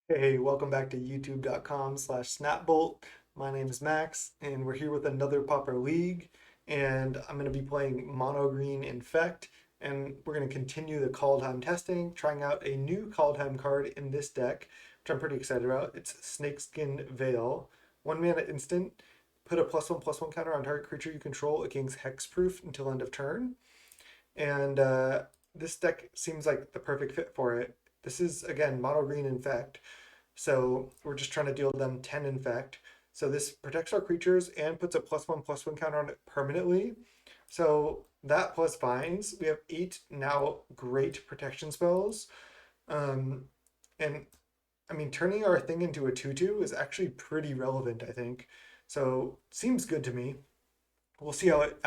Hey, welcome back to youtube.com/snapbolt. My name is Max, and we're here with another Pauper League, and I'm going to be playing Mono Green Infect, and we're going to continue the Kaldheim testing, trying out a new Kaldheim card in this deck, which I'm pretty excited about. It's Snakeskin Veil. 1 mana instant, put a +1/+1 counter on target creature you control. It gains hexproof until end of turn, and this deck seems like the perfect fit for it. This is, again, Mono Green Infect. So we're just trying to deal them 10 infect. So this protects our creatures and puts a +1/+1 counter on it permanently. So that plus Vines, we have 8 now great protection spells. And I mean, turning our thing into a 2/2 is actually pretty relevant, I think. So seems good to me. We'll see how it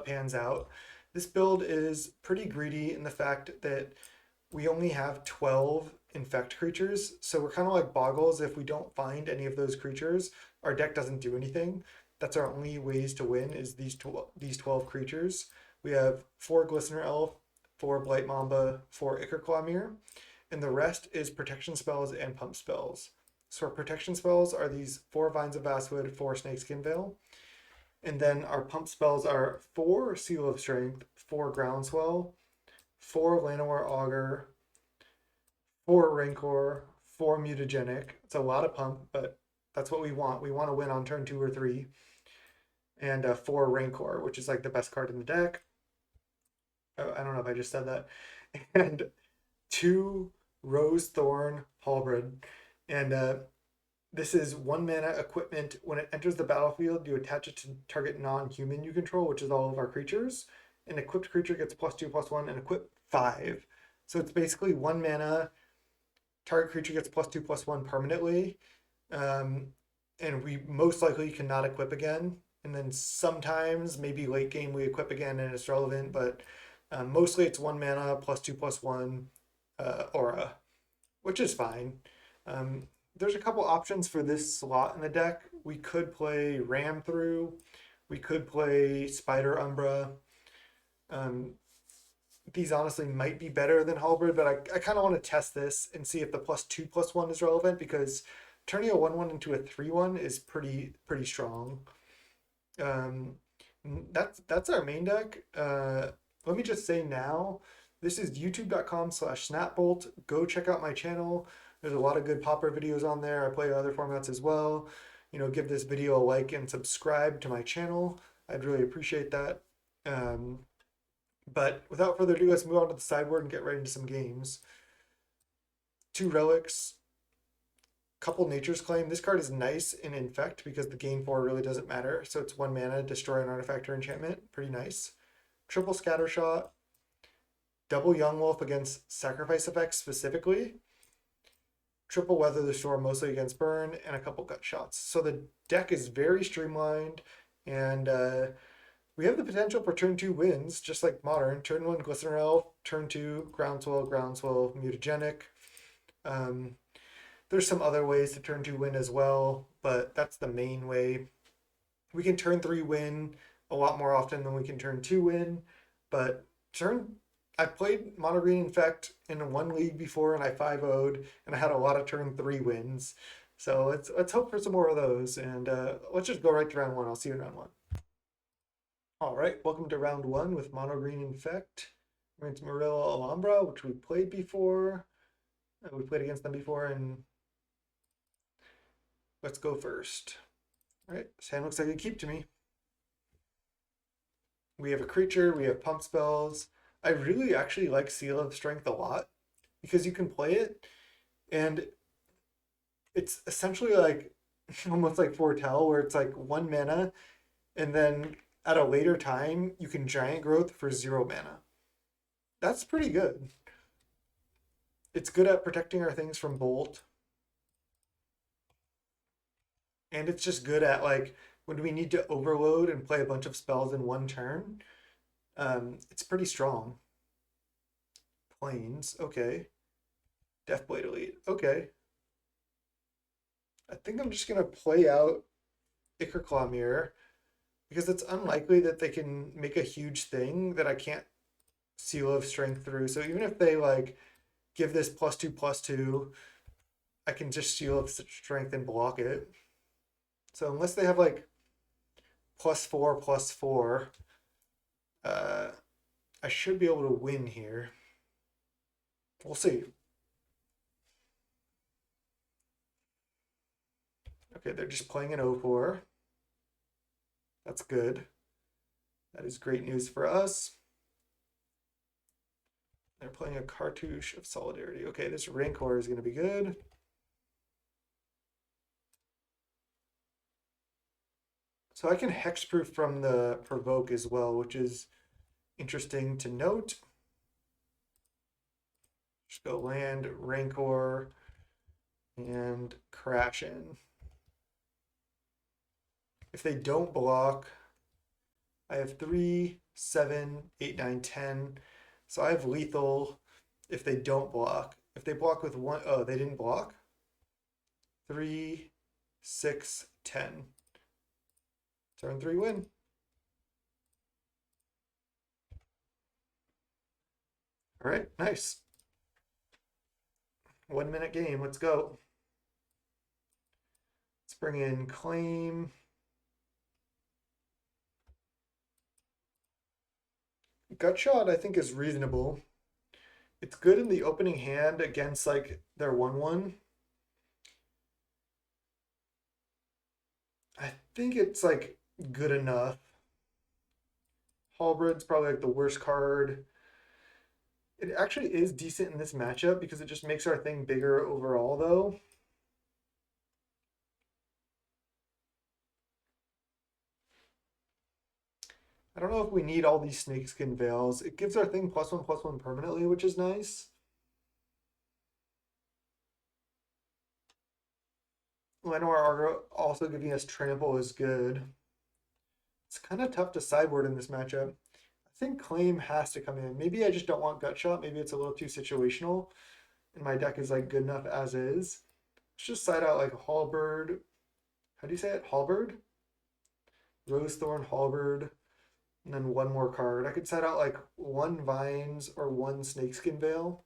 pans out. This build is pretty greedy in the fact that we only have 12 infect creatures, so we're kind of like boggles. If we don't find any of those creatures, our deck doesn't do anything. That's our only ways to win, is these 12 creatures. We have 4 Glistener Elf, 4 Blight Mamba, 4 Ichorclaw Myr, and the rest is protection spells and pump spells. So our protection spells are these 4 Vines of Vastwood, 4 Snakeskin Veil, and then our pump spells are 4 Seal of Strength, 4 Groundswell, 4 Llanowar Augur, 4 Rancor, 4 Mutagenic. It's a lot of pump, but that's what we want. We want to win on turn 2 or 3. And 4 Rancor, which is like the best card in the deck. Oh, I don't know if I just said that. And 2 Rosethron Halberd. And this is 1 mana equipment. When it enters the battlefield, you attach it to target non-human you control, which is all of our creatures. An equipped creature gets +2/+1 and equip 5. So it's basically 1 mana. Target creature gets +2/+1 permanently. And we most likely cannot equip again. And then sometimes, maybe late game, we equip again and it's relevant, but mostly it's 1 mana +2/+1 aura, which is fine. There's a couple options for this slot in the deck. We could play Ram Through, we could play Spider Umbra. These honestly might be better than Halberd, but I kind of want to test this and see if the +2/+1 is relevant, because turning a 1/1 into a 3/1 is pretty strong. Um, that's our main deck. Let me just say now, this is youtube.com/snapbolt. Go check out my channel. There's a lot of good Pauper videos on there. I play other formats as well. Give this video a like and subscribe to my channel. I'd really appreciate that. But without further ado, let's move on to the sideboard and get right into some games. 2 relics, couple Nature's Claim. This card is nice in Infect because the gain 4 really doesn't matter. So it's 1 mana, destroy an artifact or enchantment. Pretty nice. Triple Scattershot, double Young Wolf against sacrifice effects specifically. Triple Weather the Storm, mostly against burn, and a couple gut shots. So the deck is very streamlined, and we have the potential for turn 2 wins, just like Modern. Turn 1, Glistener Elf. Turn 2, Groundswell, Mutagenic. There's some other ways to turn 2 win as well, but that's the main way. We can turn 3 win a lot more often than we can turn 2 win, but I've played Mono Green Infect in 1 league before, and I 5-0'd, and I had a lot of turn 3 wins. So let's hope for some more of those, and let's just go right to round 1. I'll see you in round 1. All right, welcome to round 1 with Mono Green Infect. We're into Marilla Alhambra, which we played before. We played against them before, and let's go first. All right, this hand looks like a keep to me. We have a creature, we have pump spells. I really actually like Seal of Strength a lot because you can play it, and it's essentially like almost like Foretell, where it's like 1 mana, and then at a later time, you can Giant Growth for 0 mana. That's pretty good. It's good at protecting our things from Bolt. And it's just good at, like, when we need to overload and play a bunch of spells in 1 turn. It's pretty strong. Planes, okay. Deathblade Elite, okay. I think I'm just going to play out Ichorclaw Myr, because it's unlikely that they can make a huge thing that I can't Seal of Strength through. So even if they like give this +2/+2, I can just Seal of Strength and block it. So unless they have like +4/+4, I should be able to win here. We'll see. Okay, they're just playing an 0/4. That's good. That is great news for us. They're playing a Cartouche of Solidarity. Okay, this Rancor is going to be good. So I can hexproof from the Provoke as well, which is interesting to note. Just go land, Rancor, and crash in. If they don't block, I have 3, 7, 8, 9, 10. So I have lethal if they don't block. If they block with 1, oh, they didn't block? 3, 6, 10. Turn 3 win. All right, nice. 1 minute game, let's go. Let's bring in Claim. Gutshot I think is reasonable. It's good in the opening hand against like their 1/1. I think it's like good enough. Halberd's probably like the worst card. It actually is decent in this matchup because it just makes our thing bigger overall though. I don't know if we need all these Snakeskin Veils. It gives our thing +1/+1 permanently, which is nice. Llanowar Augur also giving us Trample is good. It's kind of tough to sideboard in this matchup. I think Claim has to come in. Maybe I just don't want Gutshot. Maybe it's a little too situational. And my deck is like good enough as is. Let's just side out like Halberd. How do you say it? Halberd? Rosethron Halberd. And then one more card. I could side out like 1 Vines or 1 Snakeskin Veil.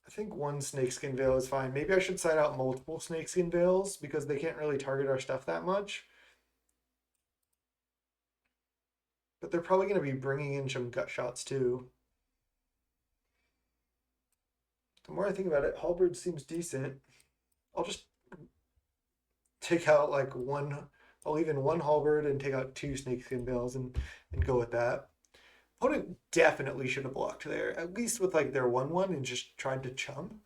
I think 1 Snakeskin Veil is fine. Maybe I should side out multiple Snakeskin Veils because they can't really target our stuff that much. But they're probably going to be bringing in some gut shots too. The more I think about it, Halberd seems decent. I'll just take out like 1. I'll leave in 1 Halberd and take out 2 Snakeskin Veils and go with that. Opponent definitely should have blocked there, at least with like their 1/1 and just tried to chum.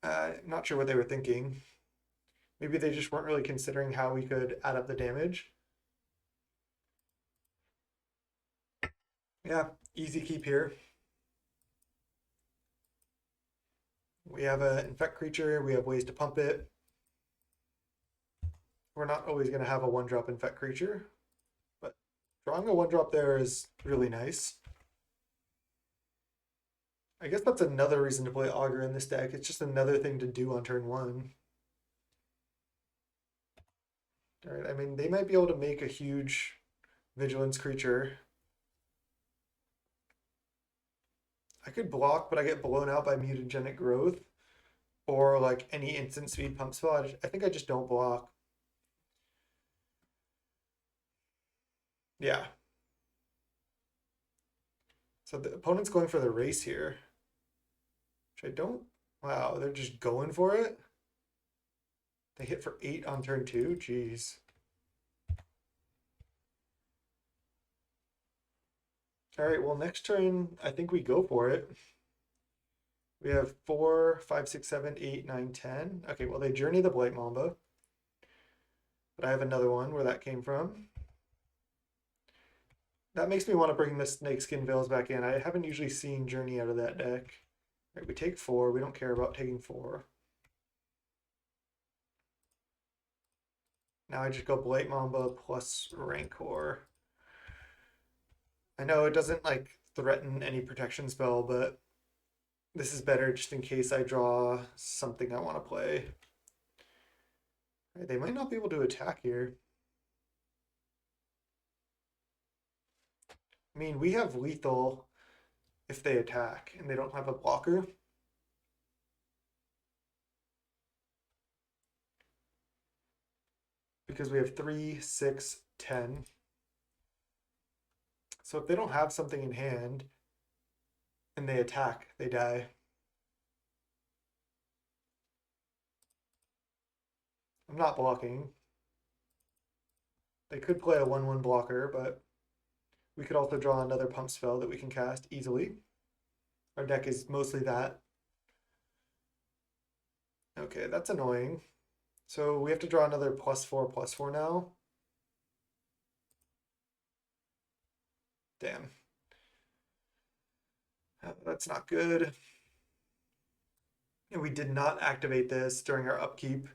Not sure what they were thinking. Maybe they just weren't really considering how we could add up the damage. Yeah, easy keep here. We have an infect creature, we have ways to pump it. We're not always going to have a 1-drop infect creature, but drawing a 1-drop there is really nice. I guess that's another reason to play Augur in this deck. It's just another thing to do on turn 1. All right, I mean, they might be able to make a huge vigilance creature. I could block, but I get blown out by Mutagenic Growth or like any instant speed pump spell. I think I just don't block. Yeah. So the opponent's going for the race here. Which I don't. Wow, they're just going for it. They hit for 8 on turn 2. Jeez. All right, well, next turn, I think we go for it. We have 4, 5, 6, 7, 8, 9, 10. Okay, well, they journey the Blight Mamba. But I have another one where that came from. That makes me want to bring the Snakeskin Veils back in. I haven't usually seen Journey out of that deck. All right, we take 4. We don't care about taking 4. Now I just go Blight Mamba plus Rancor. I know it doesn't like threaten any protection spell, but this is better just in case I draw something I want to play. All right, they might not be able to attack here. I mean, we have lethal, if they attack and they don't have a blocker. Because we have 3, 6, 10. So if they don't have something in hand and they attack, they die. I'm not blocking. They could play a 1/1 blocker, but we could also draw another pump spell that we can cast easily. Our deck is mostly that. Okay, that's annoying. So we have to draw another +4/+4 now. Damn. That's not good. And we did not activate this during our upkeep.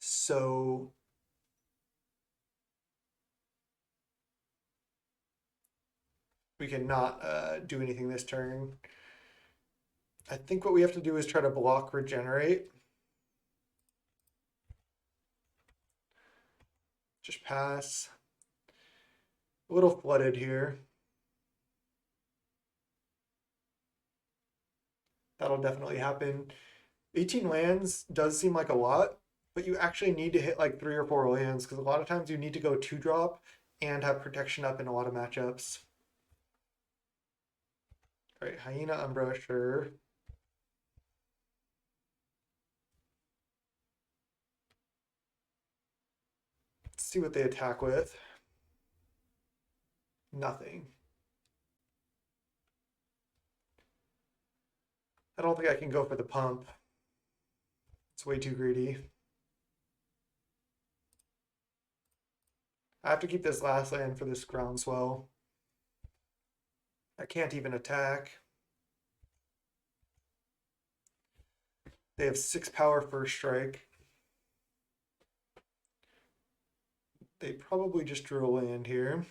So we cannot do anything this turn. I think what we have to do is try to block regenerate. Just pass. A little flooded here. That'll definitely happen. 18 lands does seem like a lot, but you actually need to hit like 3 or 4 lands because a lot of times you need to go 2-drop and have protection up in a lot of matchups. All right, Hyena Umbra, sure. Let's see what they attack with. Nothing. I don't think I can go for the pump. It's way too greedy. I have to keep this last land for this Groundswell. I can't even attack. They have 6 power first strike. They probably just drew a land here.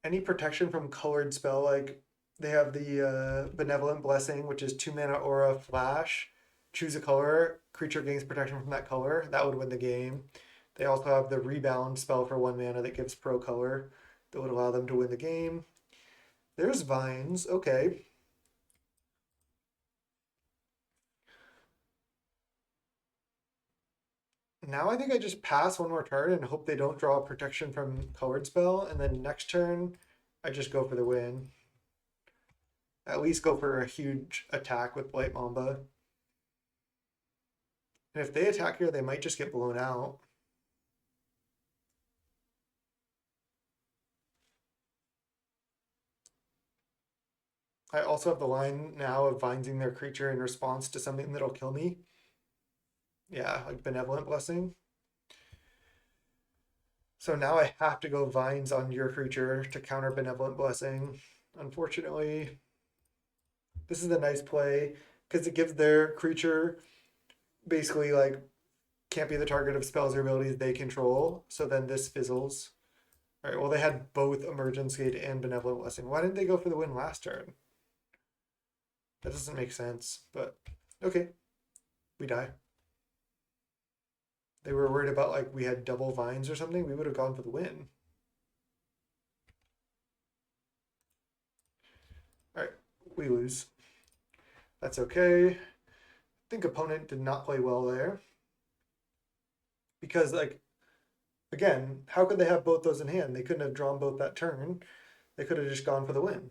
Any protection from colored spell, like they have the Benevolent Blessing, which is 2 mana aura flash. Choose a color, creature gains protection from that color. That would win the game. They also have the Rebound spell for 1 mana that gives pro color. That would allow them to win the game. There's Vines, okay. Now I think I just pass one more turn and hope they don't draw protection from colored spell, and then next turn I just go for the win. At least go for a huge attack with Blight Mamba. And if they attack here, they might just get blown out. I also have the line now of Vinesing their creature in response to something that'll kill me. Yeah, like Benevolent Blessing. So now I have to go Vines on your creature to counter Benevolent Blessing. Unfortunately, this is a nice play because it gives their creature basically like can't be the target of spells or abilities they control. So then this fizzles. All right, well, they had both Emergence Gate and Benevolent Blessing. Why didn't they go for the win last turn? That doesn't make sense, but okay. We die. They were worried about like we had double Vines or something. We would have gone for the win. All right, we lose. That's okay. I think opponent did not play well there. Because like, again, how could they have both those in hand? They couldn't have drawn both that turn. They could have just gone for the win.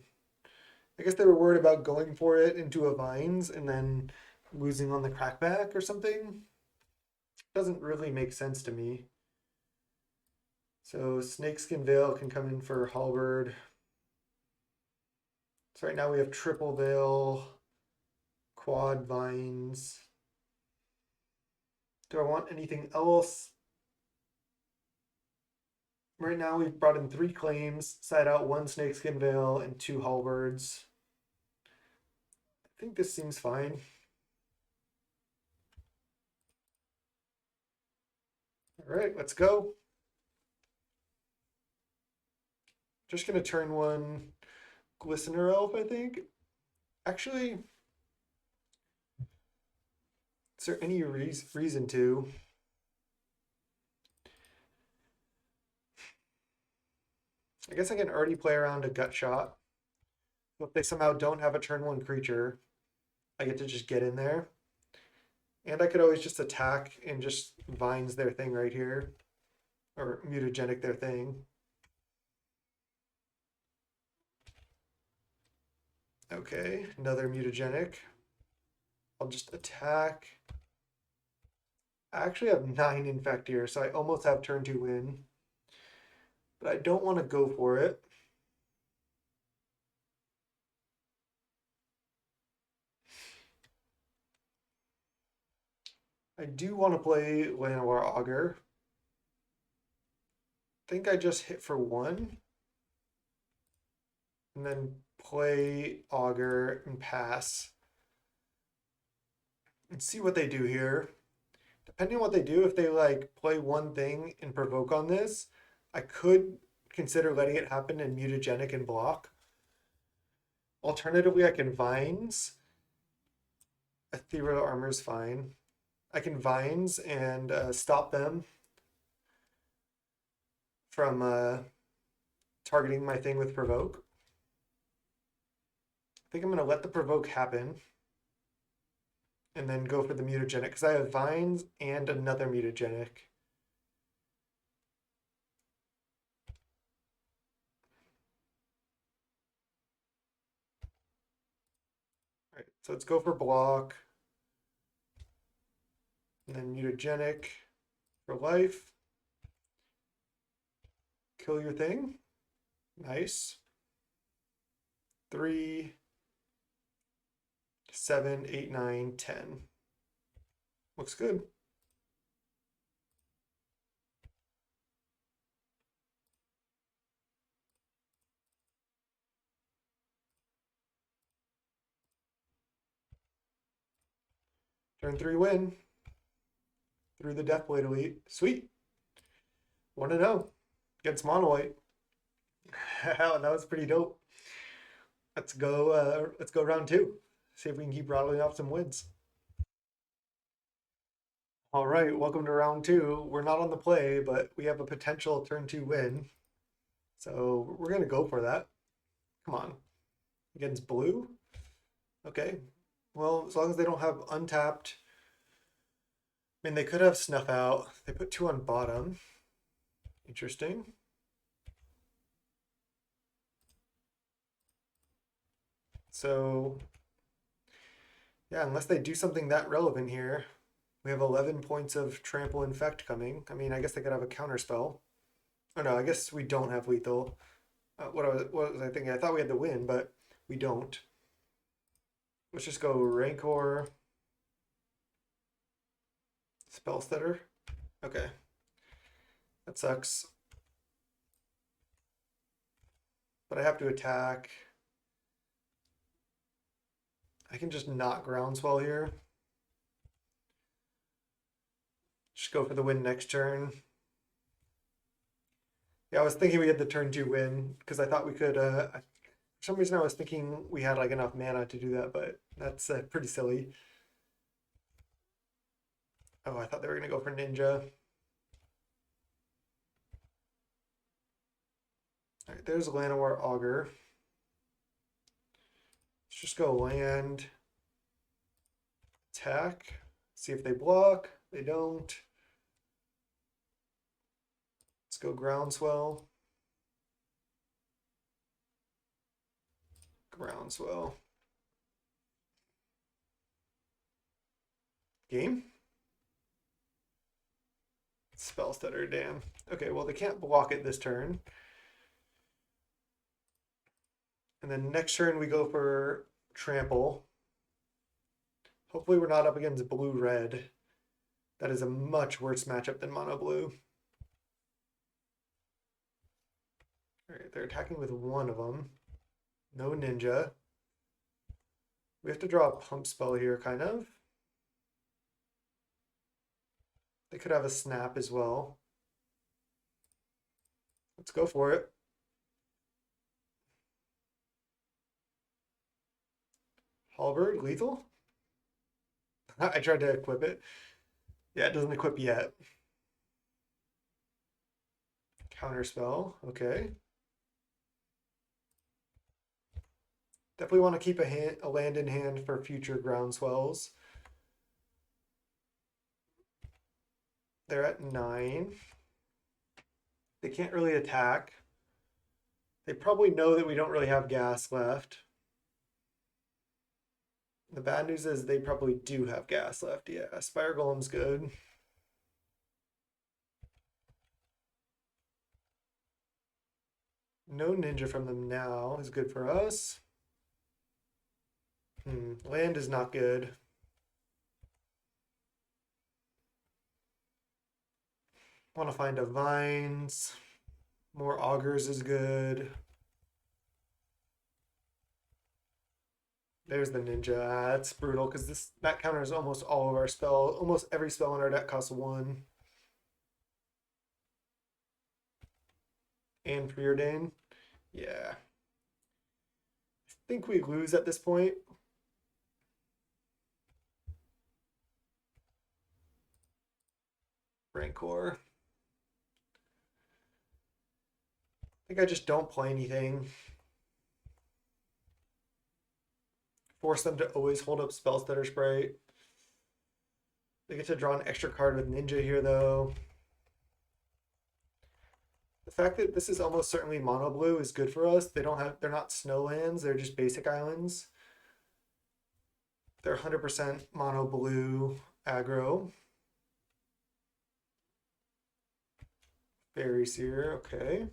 I guess they were worried about going for it into a Vines and then losing on the crackback or something. Doesn't really make sense to me. So Snakeskin Veil can come in for Halberd. So right now we have triple Veil, quad Vines. Do I want anything else? Right now we've brought in 3 claims, side out 1 Snakeskin Veil and 2 Halberds. I think this seems fine. All right, let's go. Just gonna turn 1 Glistener Elf, I think. Actually, is there any reason to? I guess I can already play around a gut shot. So if they somehow don't have a turn 1 creature, I get to just get in there. And I could always just attack and just Vines their thing right here. Or Mutagenic their thing. Okay, another Mutagenic. I'll just attack. I actually have 9 Infect here, so I almost have turn 2 win. But I don't want to go for it. I do want to play Llanowar Augur. I think I just hit for 1. And then play Augur and pass. And see what they do here. Depending on what they do, if they like play one thing and provoke on this, I could consider letting it happen and Mutagenic and block. Alternatively, I can Vines. Ethereal Armor is fine. I can Vines and stop them from targeting my thing with provoke. I think I'm going to let the provoke happen and then go for the Mutagenic because I have Vines and another Mutagenic. All right, so let's go for block. And then Mutagenic for life. Kill your thing. Nice. 3, 7, 8, 9, 10. Looks good. Turn 3 win. Through the Deathblade Elite. Sweet. 1-0 against Mono White. That was pretty dope. Let's go round 2. See if we can keep rattling off some wins. All right, welcome to round 2. We're not on the play, but we have a potential turn 2 win. So we're gonna go for that. Come on. Against blue? Okay. Well, as long as they don't have untapped. I mean, they could have Snuff Out. They put 2 on bottom. Interesting. So, yeah, unless they do something that relevant here, we have 11 points of Trample Infect coming. I mean, I guess they could have a counter spell. Oh no, I guess we don't have lethal. What was I thinking? I thought we had the win, but we don't. Let's just go Rancor. Spell Stutter. Okay. That sucks. But I have to attack. I can just not Groundswell here. Just go for the win next turn. Yeah, I was thinking we had the turn 2 win because I thought we could. For some reason, I was thinking we had like enough mana to do that, but that's pretty silly. Oh, I thought they were gonna go for Ninja. All right, there's Llanowar Augur. Let's just go land, attack, see if they block. They don't. Let's go Groundswell. Groundswell. Game? Spell Stutter, damn. Okay, well, they can't block it this turn. And then next turn we go for Trample. Hopefully we're not up against blue-red. That is a much worse matchup than mono blue. All right, they're attacking with one of them. No Ninja. We have to draw a pump spell here, kind of. They could have a snap as well. Let's go for it. Halberd, lethal? I tried to equip it. Yeah, it doesn't equip yet. Counter spell, okay. Definitely want to keep a land in hand for future Groundswells. They're at 9. They can't really attack. They probably know that we don't really have gas left. The bad news is they probably do have gas left. Yeah, Spire Golem's good. No ninja from them now is good for us. Land is not good. Want to find a Vines. More Augurs is good. There's the ninja. That's brutal because that counters almost all of our spell. Almost every spell in our deck costs 1. And Preordain. Yeah. I think we lose at this point. Rancor. I think I just don't play anything. Force them to always hold up Spellstutter Sprite. They get to draw an extra card with Ninja here, though. The fact that this is almost certainly mono blue is good for us. They're not snowlands, they're just basic islands. They're 100% mono blue aggro. Fairy Seer, okay.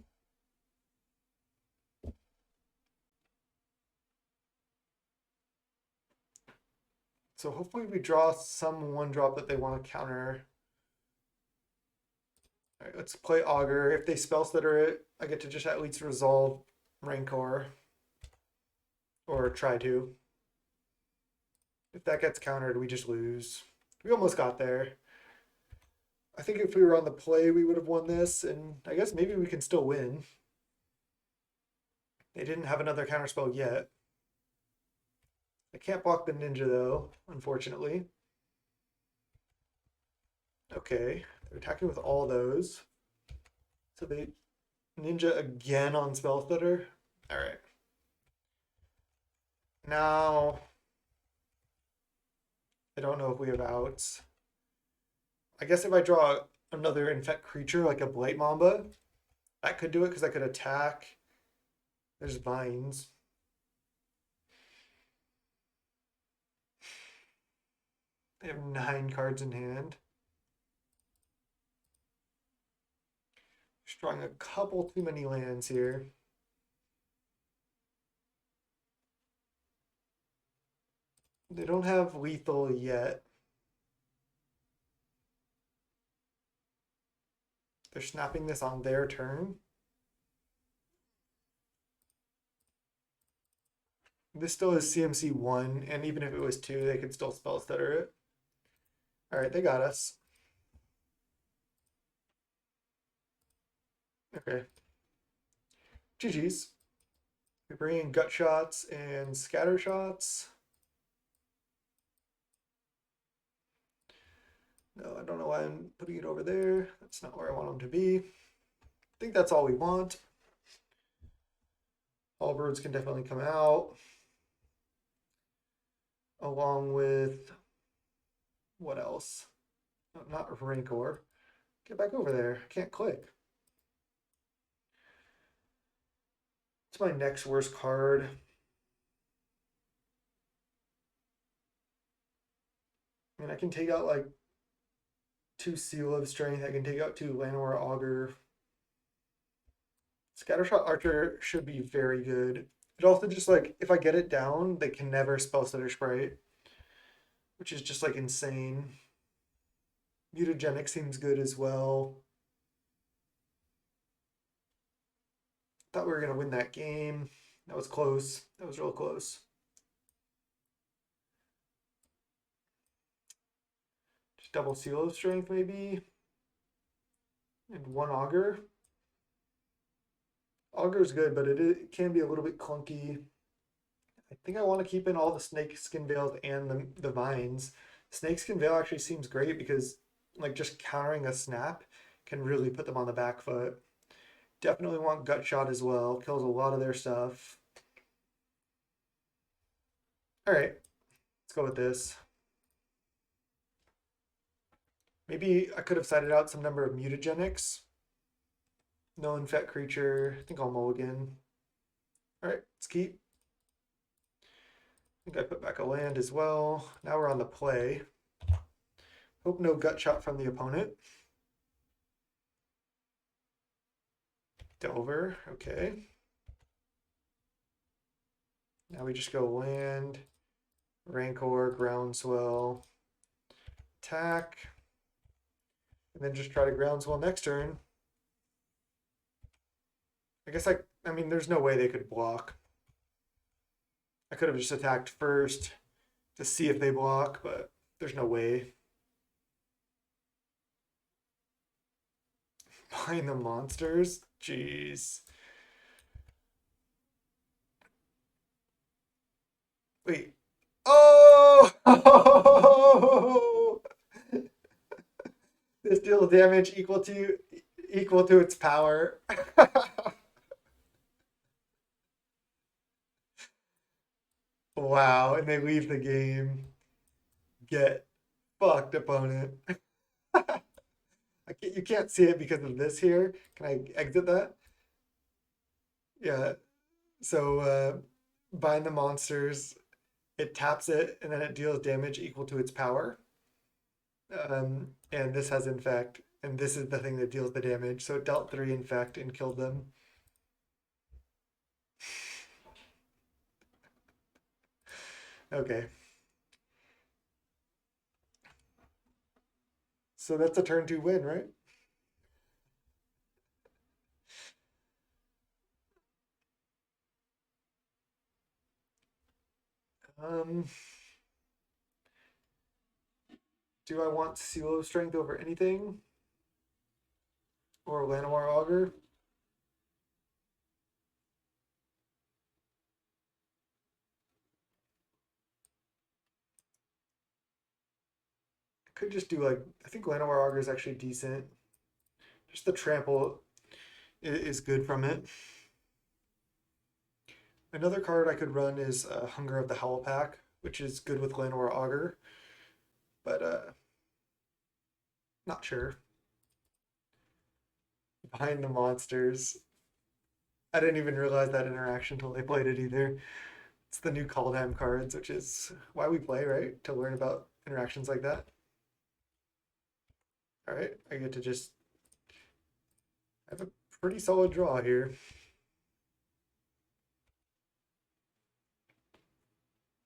So hopefully we draw some 1-drop that they want to counter. All right, let's play Augur. If they Spellstutter it, I get to just at least resolve Rancor. Or try to. If that gets countered, we just lose. We almost got there. I think if we were on the play, we would have won this, and I guess maybe we can still win. They didn't have another counterspell yet. I can't block the ninja, though, unfortunately. Okay, they're attacking with all those. So they ninja again on Spellstutter. All right. Now, I don't know if we have outs. I guess if I draw another infect creature like a Blight Mamba, that could do it because I could attack. There's Vines. They have 9 cards in hand. Just drawing a couple too many lands here. They don't have lethal yet. They're snapping this on their turn. This still is CMC 1, and even if it was 2, they could still Spellstutter it. Alright, they got us. Okay. GG's. We bring in Gut Shots and Scatter Shots. No, I don't know why I'm putting it over there. That's not where I want them to be. I think that's all we want. Halberds can definitely come out. Along with, what else? No, not Rancor. Get back over there. I can't click. It's my next worst card. I mean, I can take out like 2 Seal of Strength. I can take out 2 Llanowar Augur. Scattershot Archer should be very good. It also just like, if I get it down, they can never Spellstutter Sprite, which is just like insane. Mutagenic seems good as well. Thought we were going to win that game. That was close. That was real close. Just double Seal of Strength maybe. And 1 Augur. Augur's good, but it can be a little bit clunky. I think I want to keep in all the Snakeskin Veils and the Vines. Snakeskin Veil actually seems great because like just countering a snap can really put them on the back foot. Definitely want Gut Shot as well. Kills a lot of their stuff. All right, let's go with this. Maybe I could have cited out some number of mutagenics. No infect creature. I think I'll mulligan. All right, let's keep. I think I put back a land as well. Now we're on the play. Hope no gut shot from the opponent. Delver, okay. Now we just go land, Rancor, Groundswell, attack, and then just try to Groundswell next turn. I guess I mean, there's no way they could block. I could have just attacked first to see if they block, but there's no way. Behind the monsters? Jeez. Wait. Oh! This deals damage equal to its power. Wow, and they leave the game. Get fucked, opponent. You can't see it because of this here. Can I exit that? Yeah. So bind the monsters. It taps it, and then it deals damage equal to its power. And this has infect, and this is the thing that deals the damage. So it dealt 3 infect and killed them. Okay. So that's a turn 2 win, right? Do I want Silo Strength over anything? Or Llanowar Augur? I could just do like, I think Llanowar Augur is actually decent. Just the trample is good from it. Another card I could run is Hunger of the Howl Pack, which is good with Llanowar Augur, but not sure. Behind the monsters. I didn't even realize that interaction until they played it either. It's the new Kaldheim cards, which is why we play, right? To learn about interactions like that. All right, I get to just have a pretty solid draw here.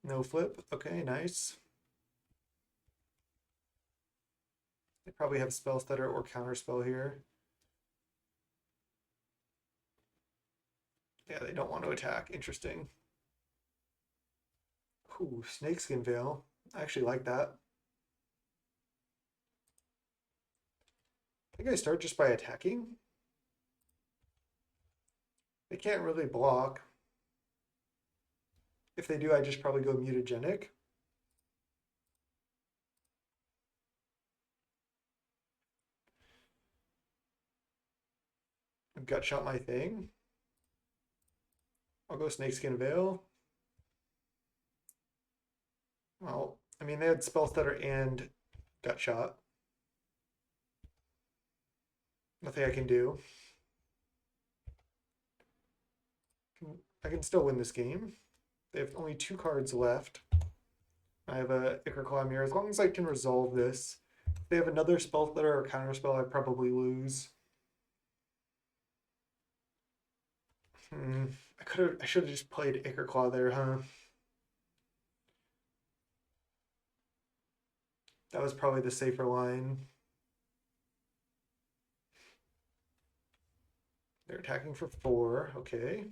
No flip. Okay, nice. They probably have spell stutter or counterspell here. Yeah, they don't want to attack. Interesting. Ooh, Snakeskin Veil. I actually like that. I think I start just by attacking. They can't really block. If they do, I just probably go mutagenic. Gut shot my thing. I'll go Snakeskin Veil. Well, I mean, they had Spell Stutter and Gut Shot. Nothing I can do. I can still win this game. They have only 2 cards left. I have a Ichorclaw Myr. As long as I can resolve this. If they have another Spell Stutter or Counterspell, I probably lose. I should have just played Ichorclaw there, huh? That was probably the safer line. They're attacking for 4. Okay.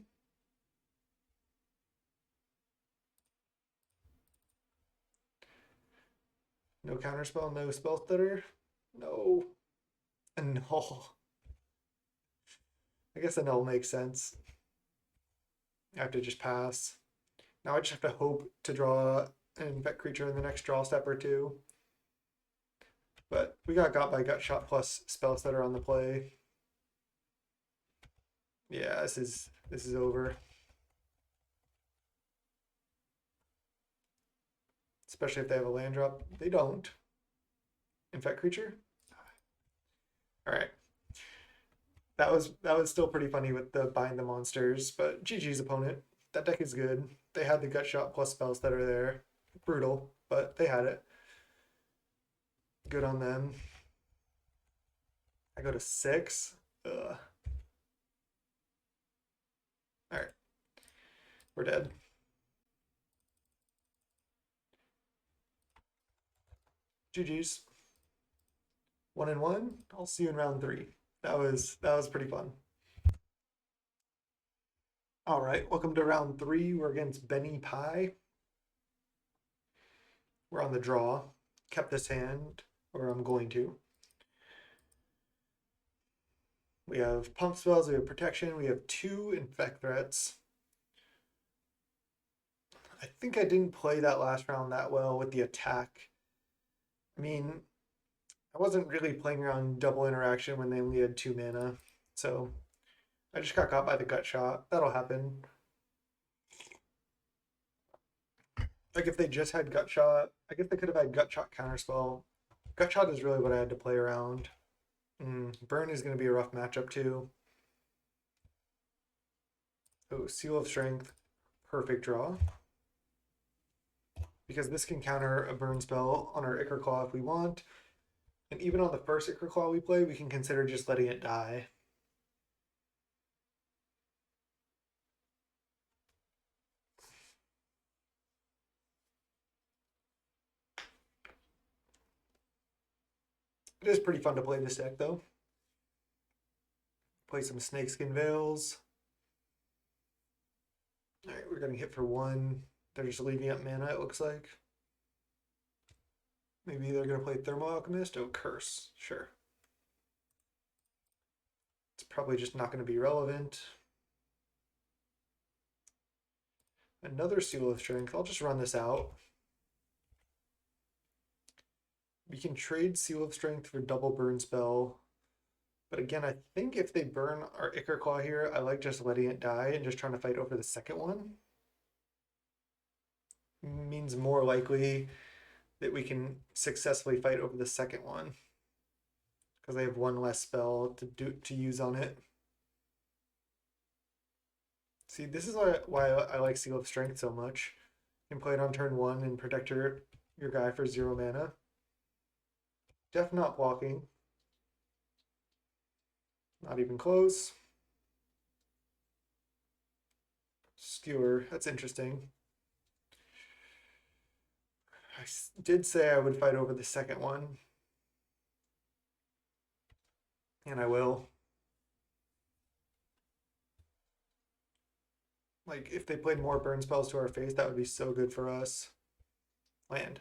No counterspell, no spell stutter. No. A null. I guess a null makes sense. I have to just pass. Now I just have to hope to draw an infect creature in the next draw step or 2. But we got by gut shot plus spell stutter on the play. Yeah, this is over. especially if they have a land drop. They don't. Infect creature? Alright. That was still pretty funny with the bind the monsters, but GG's opponent. That deck is good. They had the gut shot plus spells that are there. Brutal, but they had it. Good on them. I go to 6. Ugh. Alright. We're dead. GG's. 1-1. I'll see you in round 3. That was pretty fun. Alright, welcome to round 3. We're against Benny Pie. We're on the draw. Kept this hand, or I'm going to. We have pump spells, we have protection, we have 2 infect threats. I think I didn't play that last round that well with the attack. I mean, I wasn't really playing around double interaction when they only had 2 mana, so I just got caught by the gut shot. That'll happen. Like if they just had gut shot, I guess they could have had gut shot counterspell. Gut shot is really what I had to play around. Burn is going to be a rough matchup too. Oh, Seal of Strength, perfect draw. Because this can counter a burn spell on our Ichorclaw if we want. And even on the first Ichorclaw we play, we can consider just letting it die. It is pretty fun to play this deck though. Play some Snakeskin Veils. Alright, we're going to hit for 1. They're just leaving up mana, it looks like. Maybe they're going to play Thermal Alchemist. Oh, Curse. Sure. It's probably just not going to be relevant. Another Seal of Strength. I'll just run this out. We can trade Seal of Strength for double burn spell. But again, I think if they burn our Ichorclaw here, I like just letting it die and just trying to fight over the second one. Means more likely that we can successfully fight over the second one. Because they have 1 less spell to use on it. See, this is why I like Seal of Strength so much. You can play it on turn 1 and protect your guy for 0 mana. Def not blocking. Not even close. Skewer, that's interesting. I did say I would fight over the second one. And I will. Like, if they played more burn spells to our face, that would be so good for us. Land.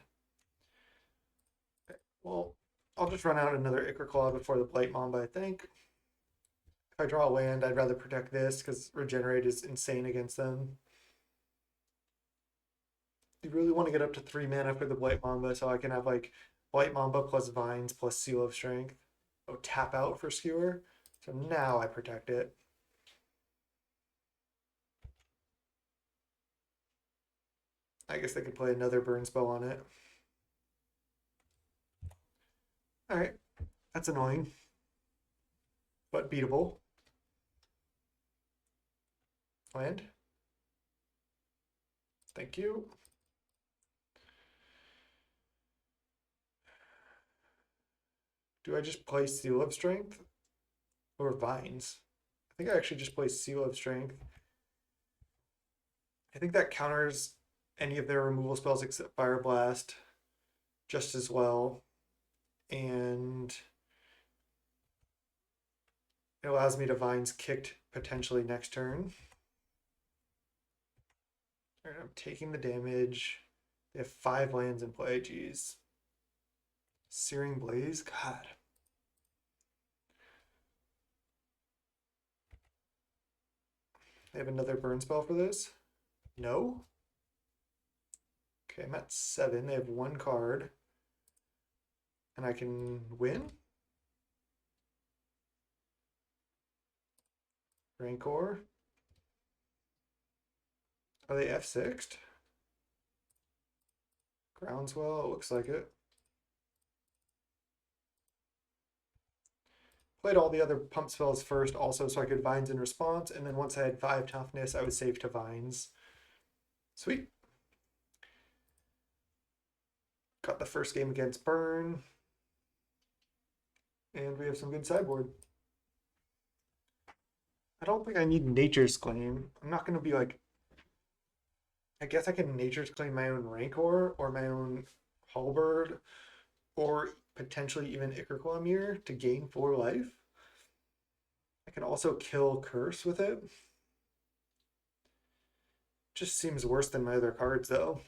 Okay, well, I'll just run out another Ichorclaw before the Blight Mamba, I think. If I draw a land, I'd rather protect this because Regenerate is insane against them. You really want to get up to 3 mana for the Blight Mamba so I can have like Blight Mamba plus Vines plus Seal of Strength. Oh, tap out for Skewer. So now I protect it. I guess they could play another burn spell on it. Alright, that's annoying, but beatable. Land. Thank you. Do I just play Seal of Strength or Vines? I think I actually just play Seal of Strength. I think that counters any of their removal spells except Fire Blast just as well. And it allows me to Vines kicked potentially next turn. All right, I'm taking the damage. They have 5 lands in play, geez. Searing Blaze, God. They have another burn spell for this? No? Okay, I'm at 7. They have 1 card. And I can win? Rancor. Are they F6'd? Groundswell, it looks like it. Played all the other pump spells first also so I could Vines in response, and then once I had 5 toughness, I was safe to Vines. Sweet. Got the first game against Burn. And we have some good sideboard. I don't think I need Nature's Claim. I'm not going to be like... I guess I can Nature's Claim my own Rancor or my own Halberd or potentially even Ichorclaw Myr to gain 4 life. I can also kill Curse with it. Just seems worse than my other cards though.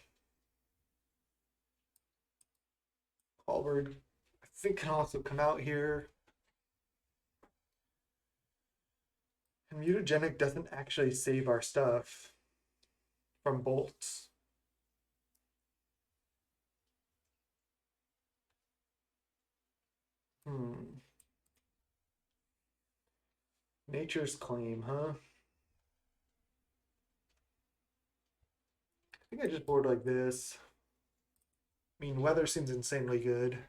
Halberd, I think, can also come out here. And Mutagenic doesn't actually save our stuff from bolts. Nature's Claim, huh? I think I just board like this. I mean, weather seems insanely good.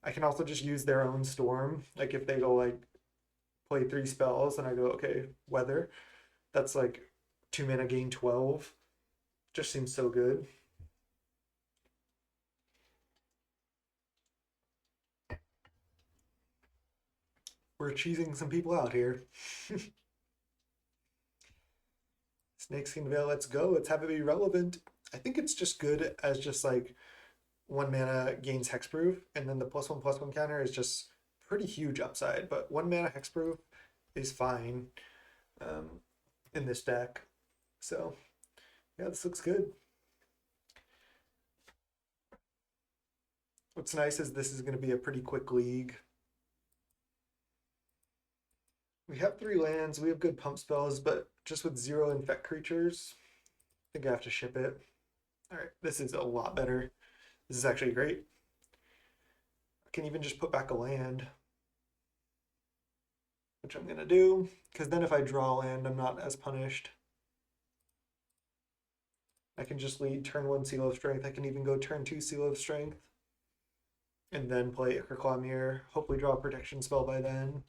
I can also just use their own storm. Like if they go like play 3 spells and I go, okay, weather. That's like 2 mana gain 12. Just seems so good. We're cheesing some people out here. Snakeskin Veil, let's go. Let's have it be relevant. I think it's just good as just like 1 mana gains hexproof, and then the +1/+1 counter is just pretty huge upside. But 1 mana hexproof is fine in this deck. So yeah, this looks good. What's nice is this is going to be a pretty quick league. We have 3 lands, we have good pump spells, but just with 0 infect creatures, I think I have to ship it. Alright, this is a lot better. This is actually great. I can even just put back a land, which I'm going to do, because then if I draw land, I'm not as punished. I can just lead turn 1 Seal of Strength. I can even go turn 2 Seal of Strength. And then play Ichorclaw Myr. Hopefully draw a protection spell by then.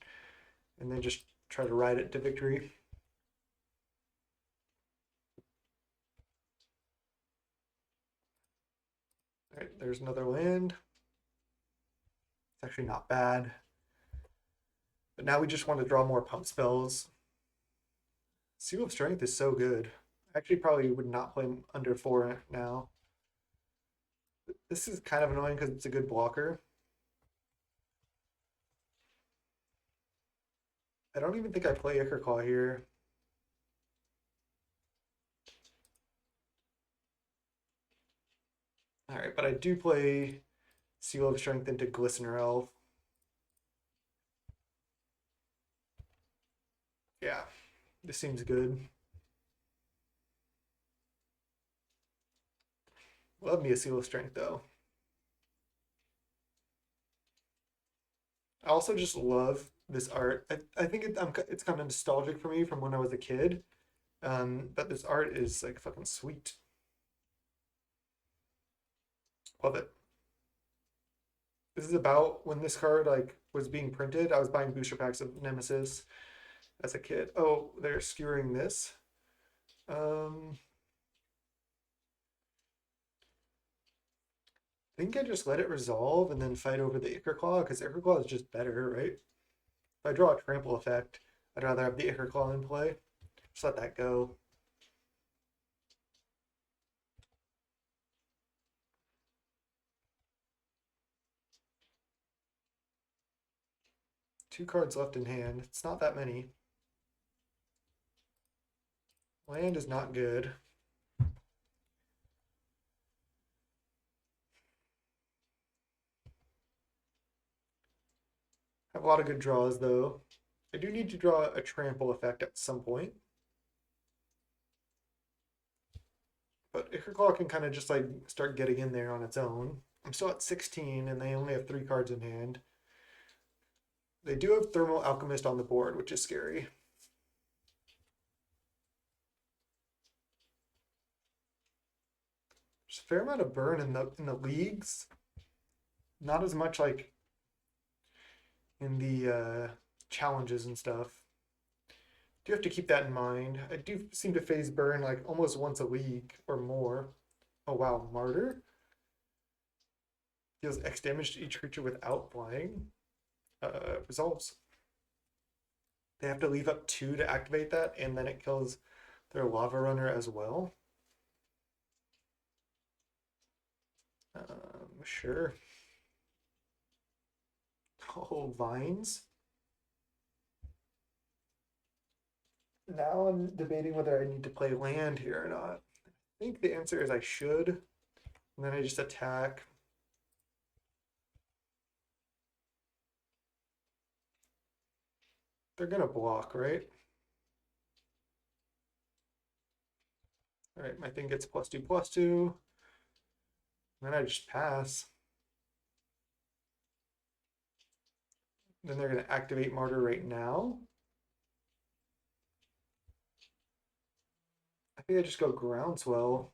And then just try to ride it to victory. Alright, there's another land. It's actually not bad. But now we just want to draw more pump spells. Seal of Strength is so good. I actually probably would not play under 4 now. This is kind of annoying because it's a good blocker. I don't even think I play Ichorclaw here. Alright, but I do play Seal of Strength into Glistener Elf. Yeah, this seems good. Love me a Seal of Strength though. I also just love this art. I think it's kind of nostalgic for me from when I was a kid. But this art is like fucking sweet. Love it. This is about when this card like was being printed. I was buying booster packs of Nemesis as a kid. Oh, they're skewering this. I think I just let it resolve and then fight over the Ichorclaw, because Ichorclaw is just better, right? If I draw a trample effect, I'd rather have the Ichorclaw in play. Just let that go. Two cards left in hand. It's not that many. Land is not good. Have a lot of good draws though. I do need to draw a trample effect at some point. But Ichorclaw can kind of just like start getting in there on its own. I'm still at 16 and they only have 3 cards in hand. They do have Thermal Alchemist on the board, which is scary. There's a fair amount of burn in the leagues. Not as much like in the challenges and stuff. Do have to keep that in mind. I do seem to phase burn like almost once a league or more. Oh wow, Martyr deals X damage to each creature without flying. Resolves. They have to leave up 2 to activate that, and then it kills their lava runner as well. Sure. Oh, Vines. Now I'm debating whether I need to play land here or not. I think the answer is I should. And then I just attack. They're gonna block, right? All right, my thing gets +2/+2. And then I just pass. Then they're gonna activate Martyr right now. I think I just go Groundswell.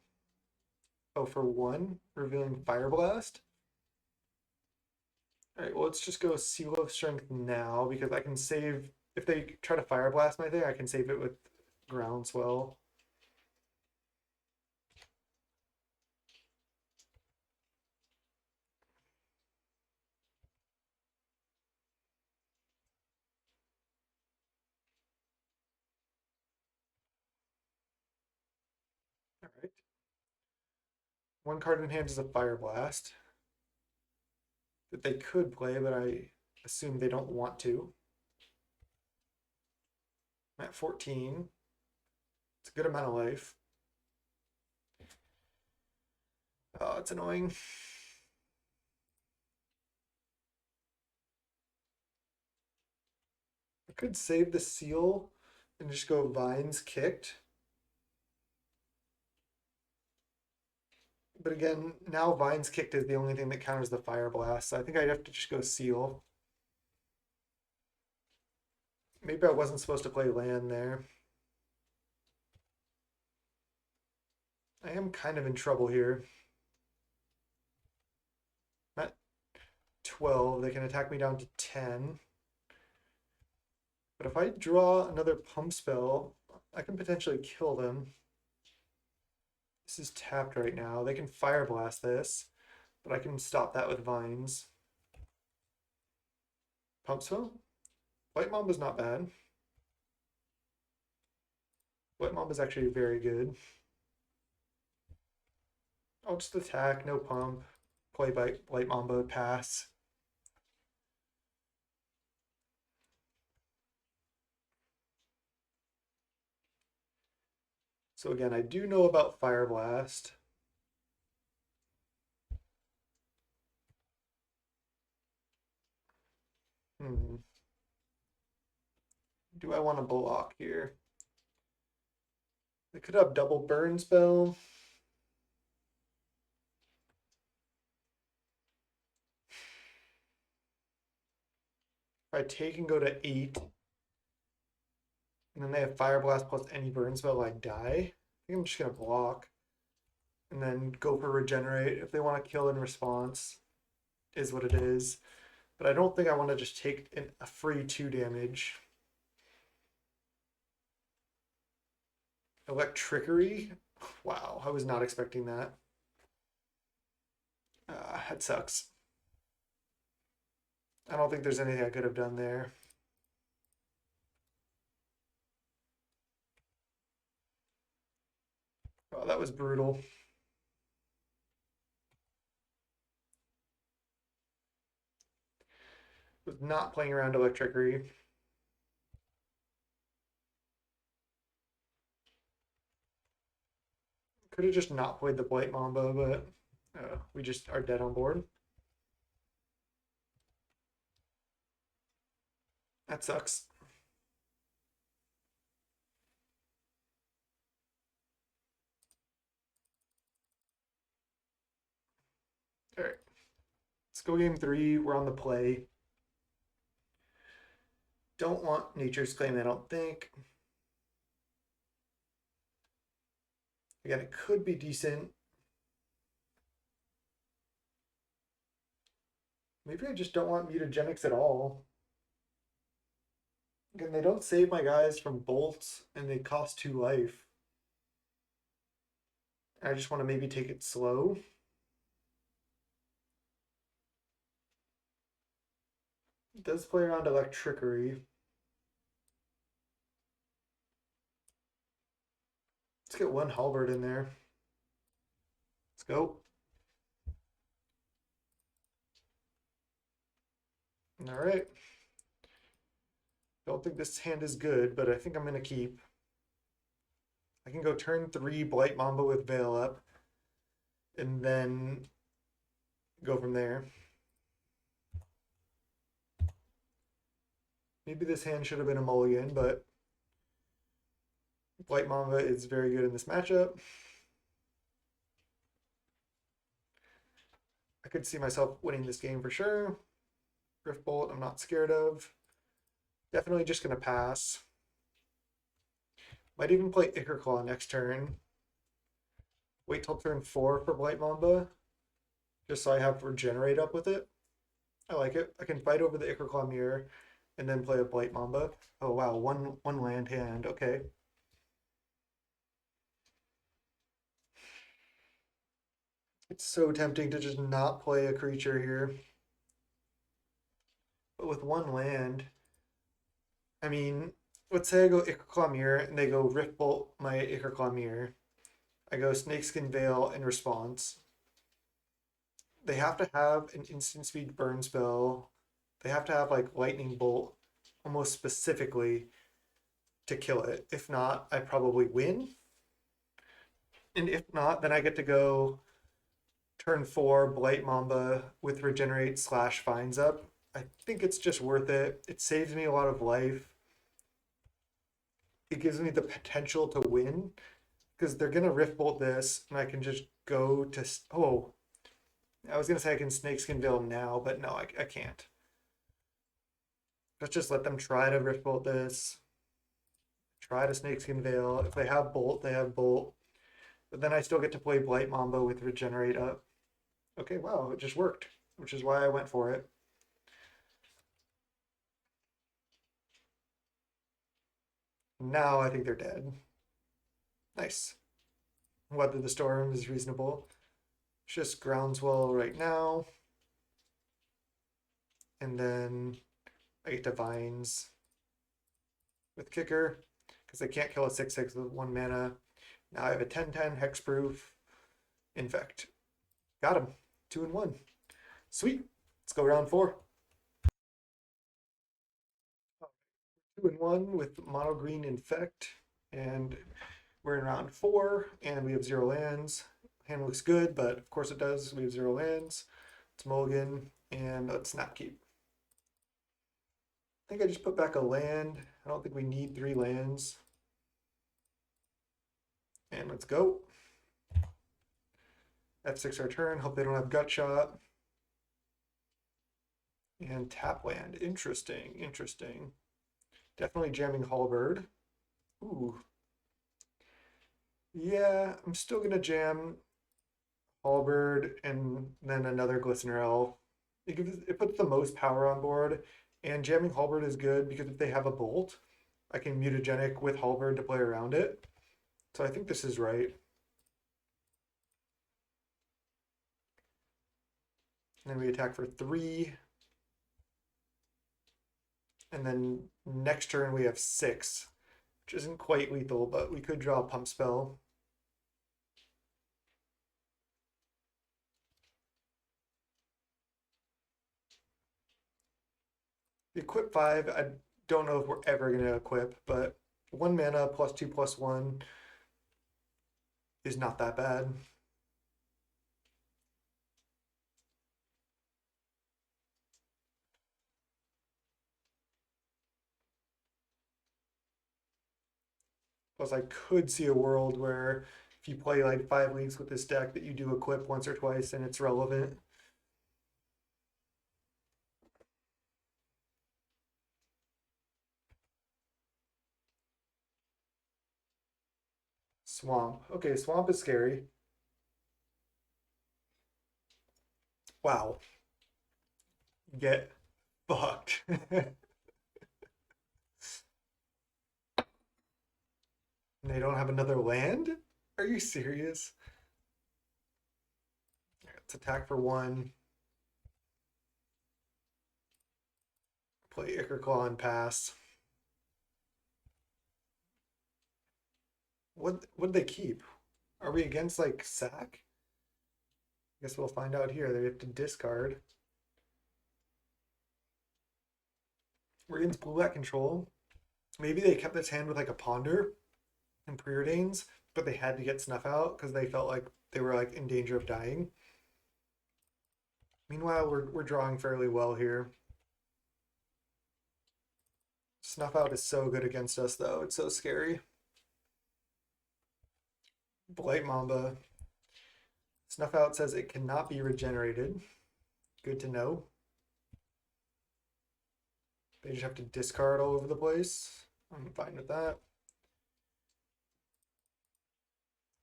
Oh, for 1, revealing Fire Blast. All right, well, let's just go Seal of Strength now because I can save. If they try to Fire Blast my thing, I can save it with Groundswell. All right. 1 card in hand is a Fire Blast that they could play, but I assume they don't want to. I'm at 14. It's a good amount of life. Oh, it's annoying. I could save the seal and just go Vines kicked. But again, now Vines kicked is the only thing that counters the Fire Blast, so I think I'd have to just go seal. Maybe I wasn't supposed to play land there. I am kind of in trouble here. I'm at 12. They can attack me down to 10. But if I draw another pump spell, I can potentially kill them. This is tapped right now. They can Fire Blast this, but I can stop that with Vines. Pump spell? Blight Mamba is not bad. Blight Mamba is actually very good. I'll just attack, no pump. Play Blight Mamba, pass. So again, I do know about Fire Blast. Do I want to block here? They could have double burn spell. If I take and go to 8, and then they have Fire Blast plus any burn spell, I die. I think I'm just gonna block. And then go for Regenerate. If they want to kill in response, is what it is. But I don't think I want to just take a free 2 damage. Electrickery? Wow, I was not expecting that. That sucks. I don't think there's anything I could have done there. Oh, that was brutal. Was not playing around Electrickery. Could have just not played the Blight Mamba, but we just are dead on board. That sucks. All right, let's go game 3. We're on the play. Don't want Nature's Claim, I don't think. Again, it could be decent. Maybe I just don't want mutagenics at all. Again, they don't save my guys from bolts, and they cost 2 life. I just want to maybe take it slow. It does play around electrickery. Let's get one Halberd in there. Let's go. All right. Don't think this hand is good, but I think I'm going to keep. I can go turn 3 Blight Mamba with Veil up, and then go from there. Maybe this hand should have been a mulligan, but Blight Mamba is very good in this matchup. I could see myself winning this game for sure. Griff Bolt, I'm not scared of. Definitely just going to pass. Might even play Ichorclaw next turn. Wait till turn 4 for Blight Mamba, just so I have Regenerate up with it. I like it. I can fight over the Ichorclaw Myr and then play a Blight Mamba. Oh wow, one land hand. Okay. It's so tempting to just not play a creature here. But with one land, I mean, let's say I go Ichorclaw Myr and they go Riftbolt my Ichorclaw Myr. I go Snakeskin Veil in response. They have to have an instant speed burn spell. They have to have like Lightning Bolt almost specifically to kill it. If not, I probably win. And if not, then I get to go turn 4 Blight Mamba with Regenerate / Vines up. I think it's just worth it. It saves me a lot of life. It gives me the potential to win because they're gonna Rift Bolt this, and I can just go to. Oh, I was gonna say I can Snakeskin Veil now, but no, I can't. Let's just let them try to Rift Bolt this. Try to Snakeskin Veil. If they have Bolt, they have Bolt. But then I still get to play Blight Mamba with Regenerate up. Okay, wow, it just worked, which is why I went for it. Now I think they're dead. Nice. Weather the Storm is reasonable. It's just Groundswell right now. And then I get to Vines with Kicker because I can't kill a 6/6 with 1 mana. Now I have a 10/10 Hexproof Infect. Got him. 2-1. Sweet. Let's go round 4. 2-1 with Mono Green Infect. And we're in round 4 and we have 0 lands. Hand looks good, but of course it does. We have 0 lands. It's mulligan and let's snap keep. I think I just put back a land. I don't think we need 3 lands. And let's go. F6 our turn. Hope they don't have Gut Shot. And tap land. Interesting. Interesting. Definitely jamming Halberd. Ooh. Yeah, I'm still going to jam Halberd and then another Glistener Elf. It puts the most power on board. And jamming Halberd is good because if they have a Bolt, I can Mutagenic with Halberd to play around it. So I think this is right. And then we attack for 3. And then next turn we have 6, which isn't quite lethal, but we could draw a Pump Spell. The equip 5, I don't know if we're ever going to equip, but 1 mana +2/+1 is not that bad. Plus, I could see a world where if you play like 5 leagues with this deck that you do equip once or twice and it's relevant. Swamp. Okay, Swamp is scary. Wow. Get fucked. And they don't have another land? Are you serious? Let's attack for one. Play Ichorclaw and pass. What'd they keep? Are we against like sack? Guess we'll find out here. They have to discard. We're against blue-black control. Maybe they kept this hand with like a ponder and preordains, but they had to get snuff out because they felt like they were like in danger of dying. Meanwhile, we're drawing fairly well here. Snuff out is so good against us though. It's so scary. Blight Mamba. Snuff out says it cannot be regenerated. Good to know. They just have to discard all over the place. I'm fine with that.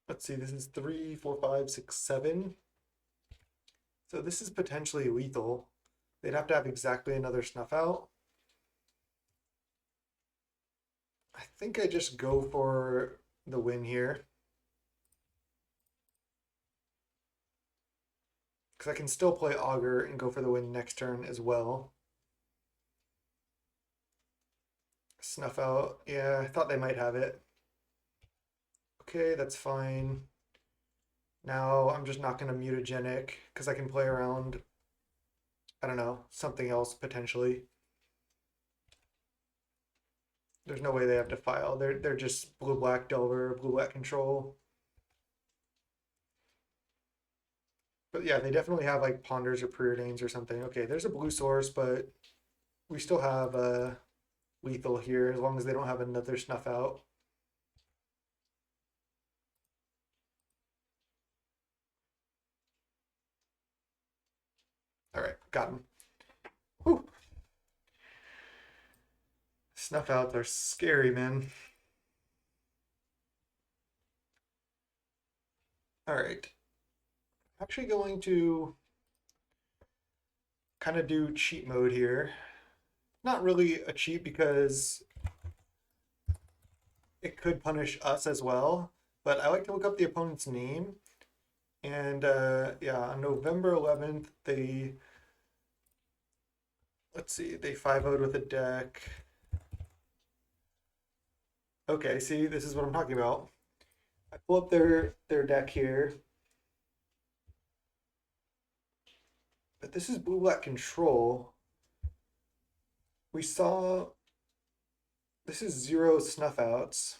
Let's see, this is 3, 4, 5, 6, 7. So this is potentially lethal. They'd have to have exactly another snuff out. I think I just go for the win here. Because I can still play Augur and go for the win next turn as well. Snuff out. Yeah, I thought they might have it. Okay, that's fine. Now I'm just not going to Mutagenic because I can play around, I don't know, something else potentially. There's no way they have to file. They're just blue-black Delver, blue-black control. But yeah, they definitely have like Ponders or Preordains or something. Okay, there's a blue source, but we still have lethal here as long as they don't have another snuff out. All right, got him. Whew. Snuff outs are scary, man. All right. I'm actually going to kind of do cheat mode here. Not really a cheat because it could punish us as well, but I like to look up the opponent's name. And yeah, on November 11th, let's see, they 5-0'd with a deck. Okay, see, this is what I'm talking about. I pull up their deck here. But this is blue-black control. We saw this is 0 snuff outs.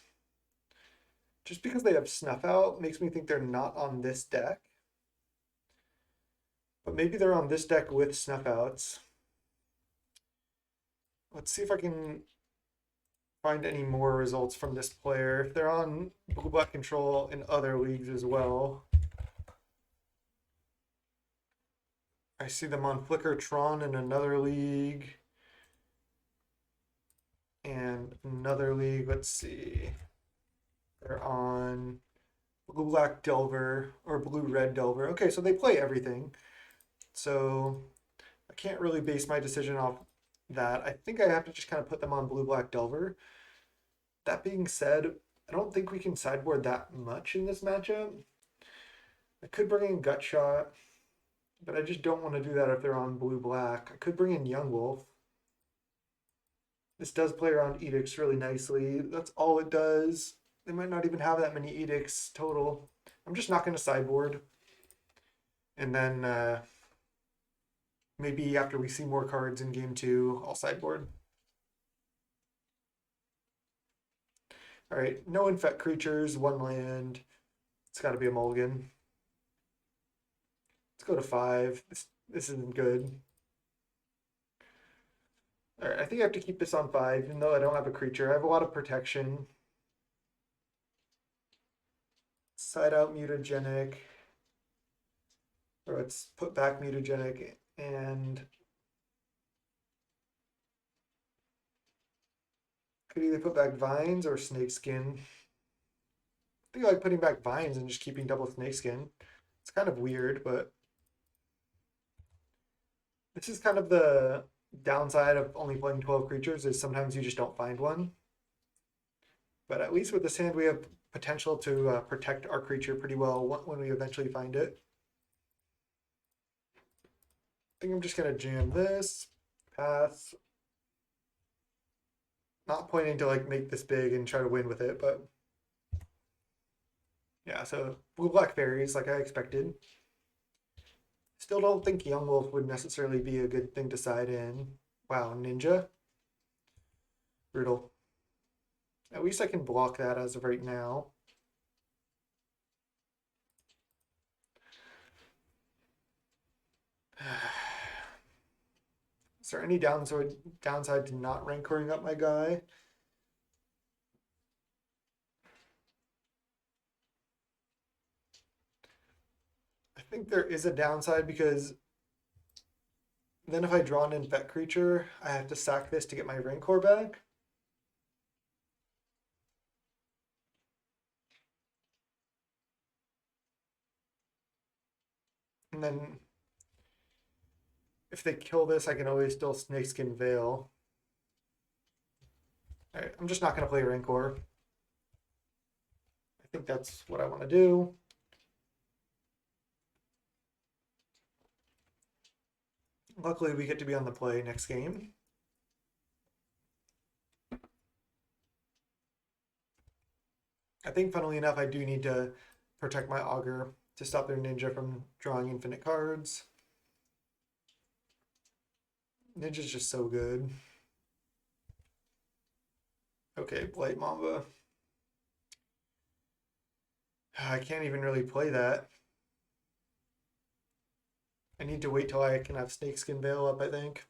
Just because they have snuff out makes me think they're not on this deck. But maybe they're on this deck with snuff outs. Let's see if I can find any more results from this player. If they're on blue-black control in other leagues as well. I see them on Flickertron in another league. And another league, let's see. They're on blue-black Delver or blue-red Delver. Okay, so they play everything. So I can't really base my decision off that. I think I have to just kind of put them on blue-black Delver. That being said, I don't think we can sideboard that much in this matchup. I could bring in Gut Shot, but I just don't want to do that if they're on blue-black. I could bring in Young Wolf. This does play around edicts really nicely. That's all it does. They might not even have that many edicts total. I'm just not going to sideboard. And then maybe after we see more cards in game 2, I'll sideboard. All right, no infect creatures, 1 land. It's got to be a mulligan. Let's go to 5. This isn't good. All right, I think I have to keep this on 5, even though I don't have a creature. I have a lot of protection. Side out Mutagenic. Or let's put back Mutagenic and could either put back Vines or Snakeskin. I think I like putting back Vines and just keeping double Snakeskin. It's kind of weird, but This is kind of the downside of only playing 12 creatures is sometimes you just don't find one. But at least with this hand, we have potential to protect our creature pretty well when we eventually find it. I think I'm just going to jam this, pass. Not pointing to like make this big and try to win with it, but yeah, so blue-black fairies like I expected. Still don't think Young Wolf would necessarily be a good thing to side in. Wow, Ninja. Brutal. At least I can block that as of right now. Is there any downside to not rancoring up my guy? I think there is a downside because then if I draw an infect creature, I have to sack this to get my Rancor back. And then if they kill this, I can always still Snakeskin Veil. All right, I'm just not going to play Rancor. I think that's what I want to do. Luckily, we get to be on the play next game. I think, funnily enough, I do need to protect my Augur to stop their Ninja from drawing infinite cards. Ninja's just so good. Okay, Blight Mamba. I can't even really play that. I need to wait till I can have Snakeskin Veil up, I think.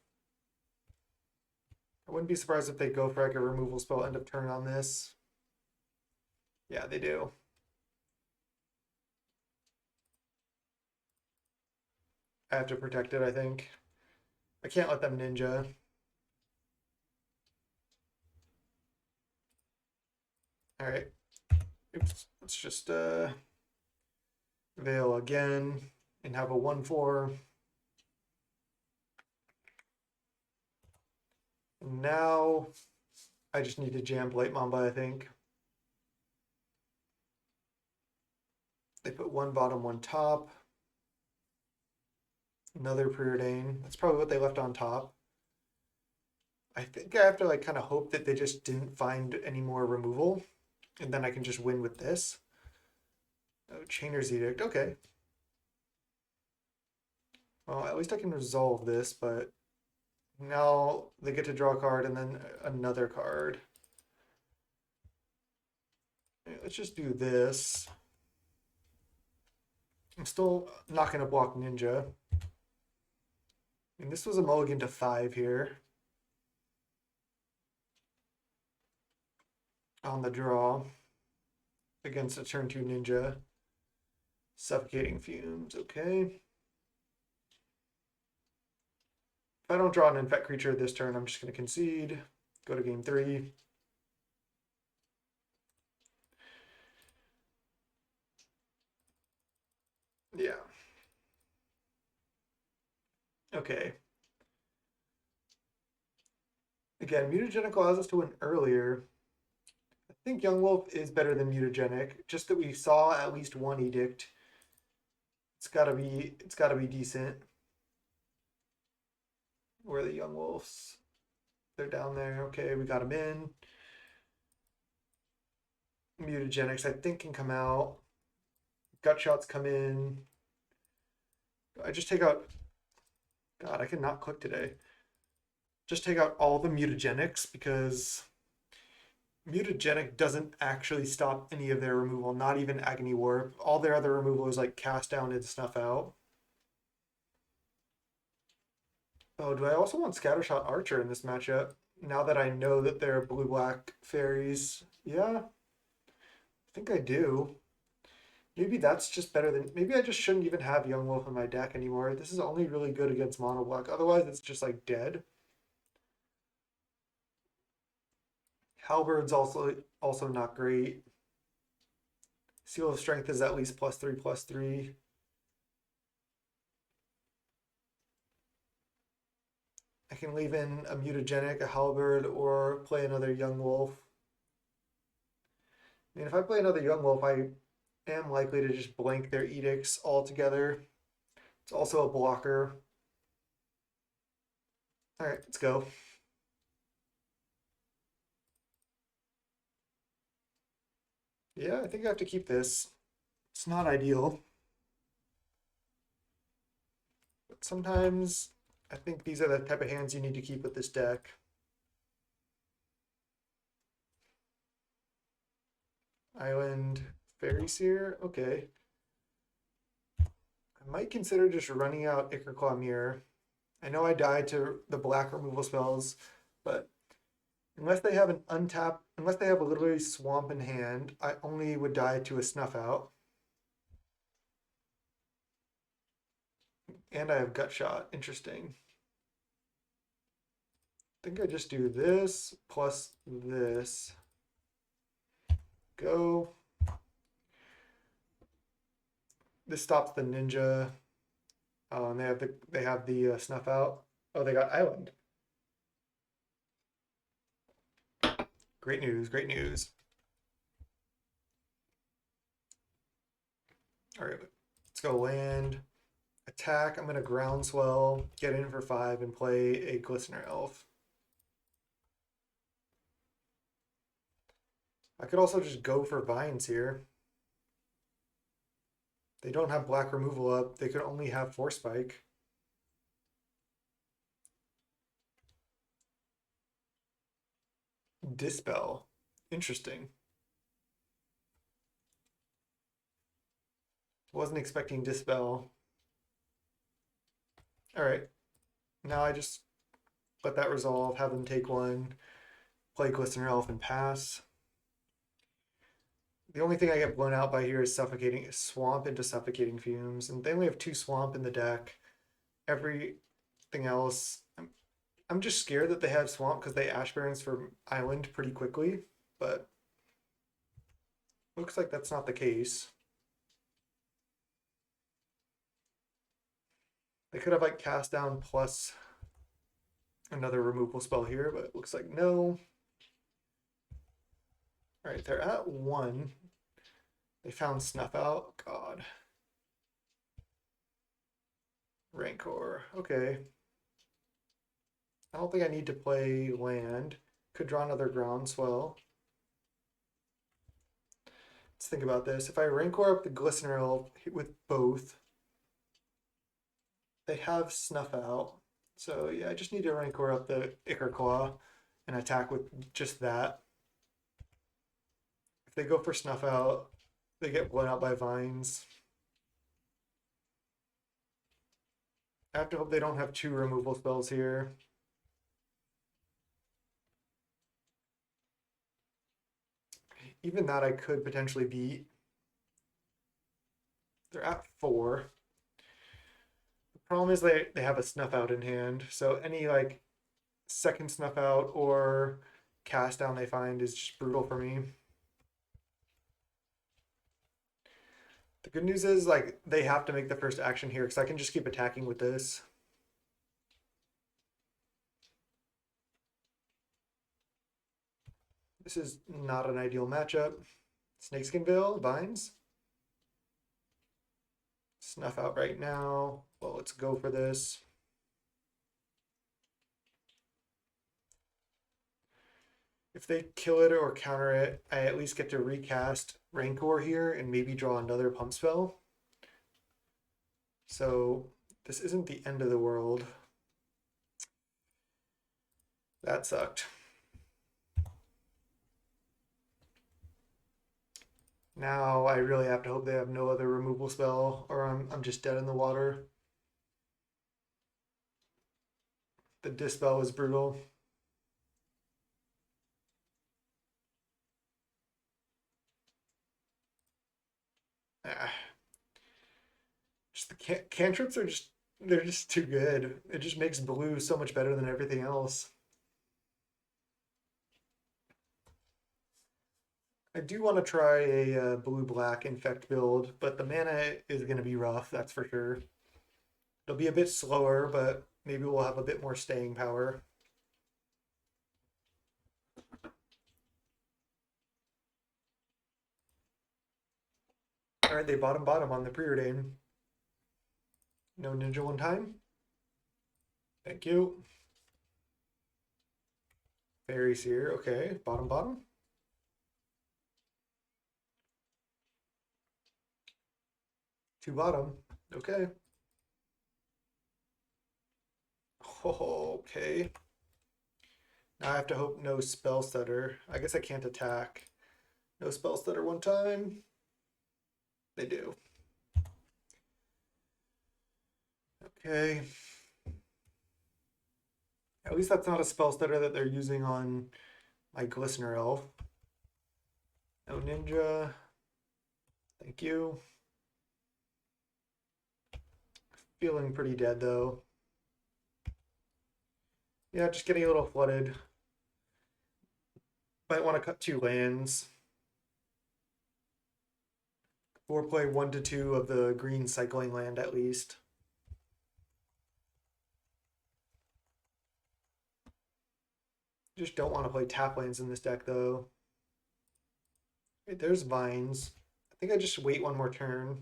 I wouldn't be surprised if they go for like a removal spell end of turn on this. Yeah, they do. I have to protect it, I think. I can't let them Ninja. All right. Oops. Let's just Veil again and have a 1/4. Now I just need to jam Blight Mamba, I think. They put one bottom, one top. Another Preordain. That's probably what they left on top. I think I have to like kind of hope that they just didn't find any more removal, and then I can just win with this. Oh, Chainer's Edict. Okay. Well, at least I can resolve this, but now they get to draw a card and then another card. Let's just do this. I'm still not going to block Ninja. And this was a mulligan to 5 here. On the draw. Against a turn 2 Ninja. Suffocating Fumes, okay. If I don't draw an infect creature this turn, I'm just going to concede. Go to game 3. Yeah. Okay. Again, Mutagenic allows us to win earlier. I think Young Wolf is better than Mutagenic. Just that we saw at least one edict. It's gotta be decent. Where are the Young Wolves? They're down there. Okay, we got them in. Mutagenics, I think, can come out. Gut shots come in. I just take out. God, I cannot click today. Just take out all the mutagenics because mutagenic doesn't actually stop any of their removal, not even Agony Warp. All their other removal is like cast down and snuff out. Oh, do I also want Scattershot Archer in this matchup? Now that I know that they're blue-black fairies. Yeah, I think I do. Maybe that's just better than... Maybe I just shouldn't even have Young Wolf in my deck anymore. This is only really good against mono black. Otherwise, it's just like dead. Halberd's also not great. Seal of Strength is at least +3/+3. I can leave in a Mutagenic, a Halberd, or play another Young Wolf. I mean, if I play another Young Wolf, I am likely to just blank their edicts altogether. It's also a blocker. All right, let's go. Yeah, I think I have to keep this. It's not ideal. But sometimes I think these are the type of hands you need to keep with this deck. Island Fairy Seer, okay. I might consider just running out Ichorclaw Myr. I know I died to the black removal spells, but unless they have unless they have a literally swamp in hand, I only would die to a Snuff Out. And I have Gut Shot, interesting. I think I just do this plus this. Go. This stops the ninja. Oh, and they have the Snuff Out. Oh, they got Island. Great news, great news. All right, let's go land. Attack, I'm going to Groundswell, get in for 5, and play a Glistener Elf. I could also just go for Vines here. They don't have black removal up. They could only have Force Spike. Dispel. Interesting. Wasn't expecting Dispel. All right. Now I just let that resolve, have them take 1, play Glistener Elf, and pass. The only thing I get blown out by here is Suffocating Swamp into Suffocating Fumes, and they only have 2 Swamp in the deck. Everything else, I'm just scared that they have Swamp because they Ash Barrens for Island pretty quickly, but looks like that's not the case. They could have like Cast Down plus another removal spell here, but it looks like no. All right, they're at 1. They found Snuff Out. God. Rancor. Okay. I don't think I need to play land. Could draw another Groundswell. Let's think about this. If I Rancor up the Glistener Elf with both, they have Snuff Out. So yeah, I just need to Rancor up the Ichorclaw and attack with just that. If they go for Snuff Out, they get blown out by Vines. I have to hope they don't have 2 removal spells here. Even that I could potentially beat. They're at 4. The problem is they have a Snuff Out in hand, so any like second Snuff Out or Cast Down they find is just brutal for me. The good news is like they have to make the first action here because I can just keep attacking with this. This is not an ideal matchup. Snakeskin Veil, Vines. Snuff Out right now. Well, let's go for this. If they kill it or counter it, I at least get to recast Rancor here and maybe draw another pump spell. So this isn't the end of the world. That sucked. Now I really have to hope they have no other removal spell or I'm just dead in the water. The Dispel was brutal. Ah. Just the cantrips are they're just too good. It just makes blue so much better than everything else. I do want to try a blue-black infect build, but the mana is going to be rough, that's for sure. It'll be a bit slower, but maybe we'll have a bit more staying power. All right, they bottom on the preordain. No ninja one time. Thank you. Fairies here. Okay, bottom. Two bottom. Okay. Oh, okay. Now I have to hope no spell stutter. I guess I can't attack. No spell stutter one time. They do. Okay. At least that's not a spell stutter that they're using on my Glistener Elf. No ninja. Thank you. Feeling pretty dead though. Yeah, just getting a little flooded. Might want to cut 2 lands. Or play 1 to 2 of the green cycling land at least. Just don't want to play tap lands in this deck though. Wait, there's Vines. I think I just wait 1 more turn.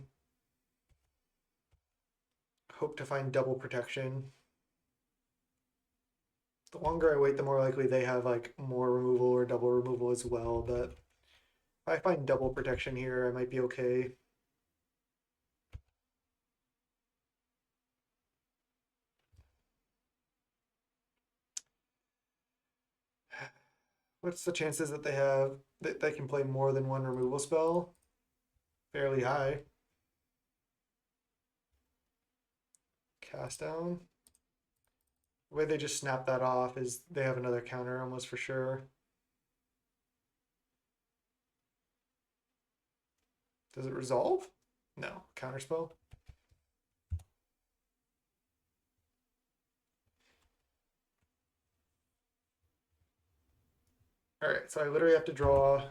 Hope to find double protection. The longer I wait, the more likely they have like more removal or double removal as well, but if I find double protection here, I might be okay. What's the chances that they can play more than 1 removal spell? Fairly high. Cast down. The way they just snap that off is they have another counter almost for sure. Does it resolve? No. Counterspell? Alright, so I literally have to draw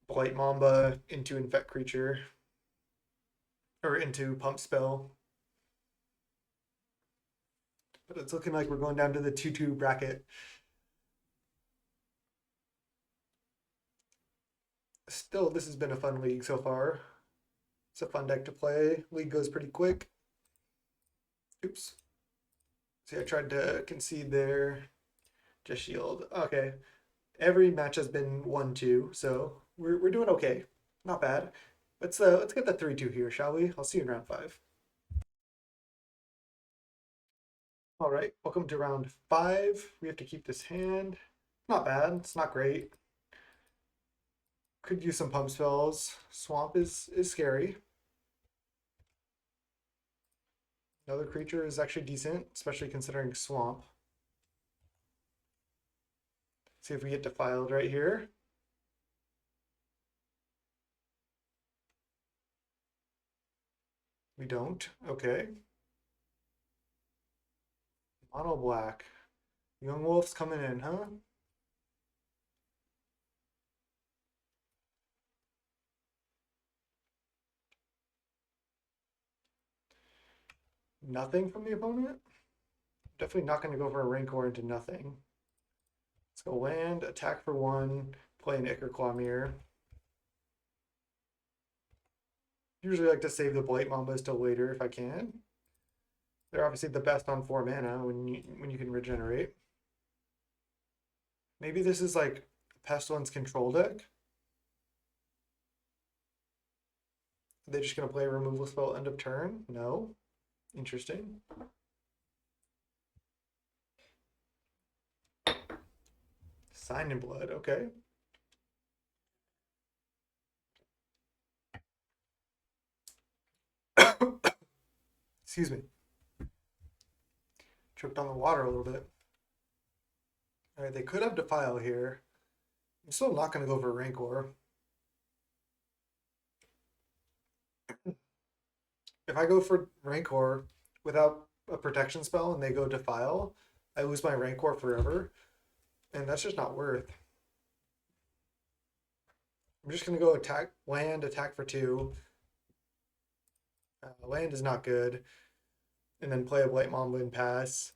Blight Mamba into Infect Creature. Or into Pump Spell. But it's looking like we're going down to the 2-2 bracket. Still, this has been a fun league so far. It's a fun deck to play. League goes pretty quick. Oops. See, I tried to concede there. Just shield. Okay. Every match has been 1-2, so we're doing okay. Not bad. Let's get the 3-2 here, shall we? I'll see you in round 5. All right, welcome to round 5. We have to keep this hand. Not bad. It's not great. Could use some pump spells. Swamp is scary. Another creature is actually decent, especially considering swamp. See if we get defiled right here. We don't. Okay. Mono black. Young Wolf's coming in, huh? Nothing from the opponent? Definitely not going to go for a Rancor into nothing. Let's go land, attack for 1, play an Ichorclaw Myr. Usually like to save the Blight Mambas till later if I can. They're obviously the best on 4 mana when you can regenerate. Maybe this is like Pestilence control deck. Are they just going to play a removal spell end of turn? No. Interesting. Sign in Blood, okay. Excuse me. Choked on the water a little bit. All right, they could have Defile here. I'm still not going to go for Rancor. If I go for Rancor without a protection spell and they go Defile, I lose my Rancor forever. And that's just not worth. I'm just going to go attack, land, attack for 2. Land is not good. and then play a Blight Mamba and pass.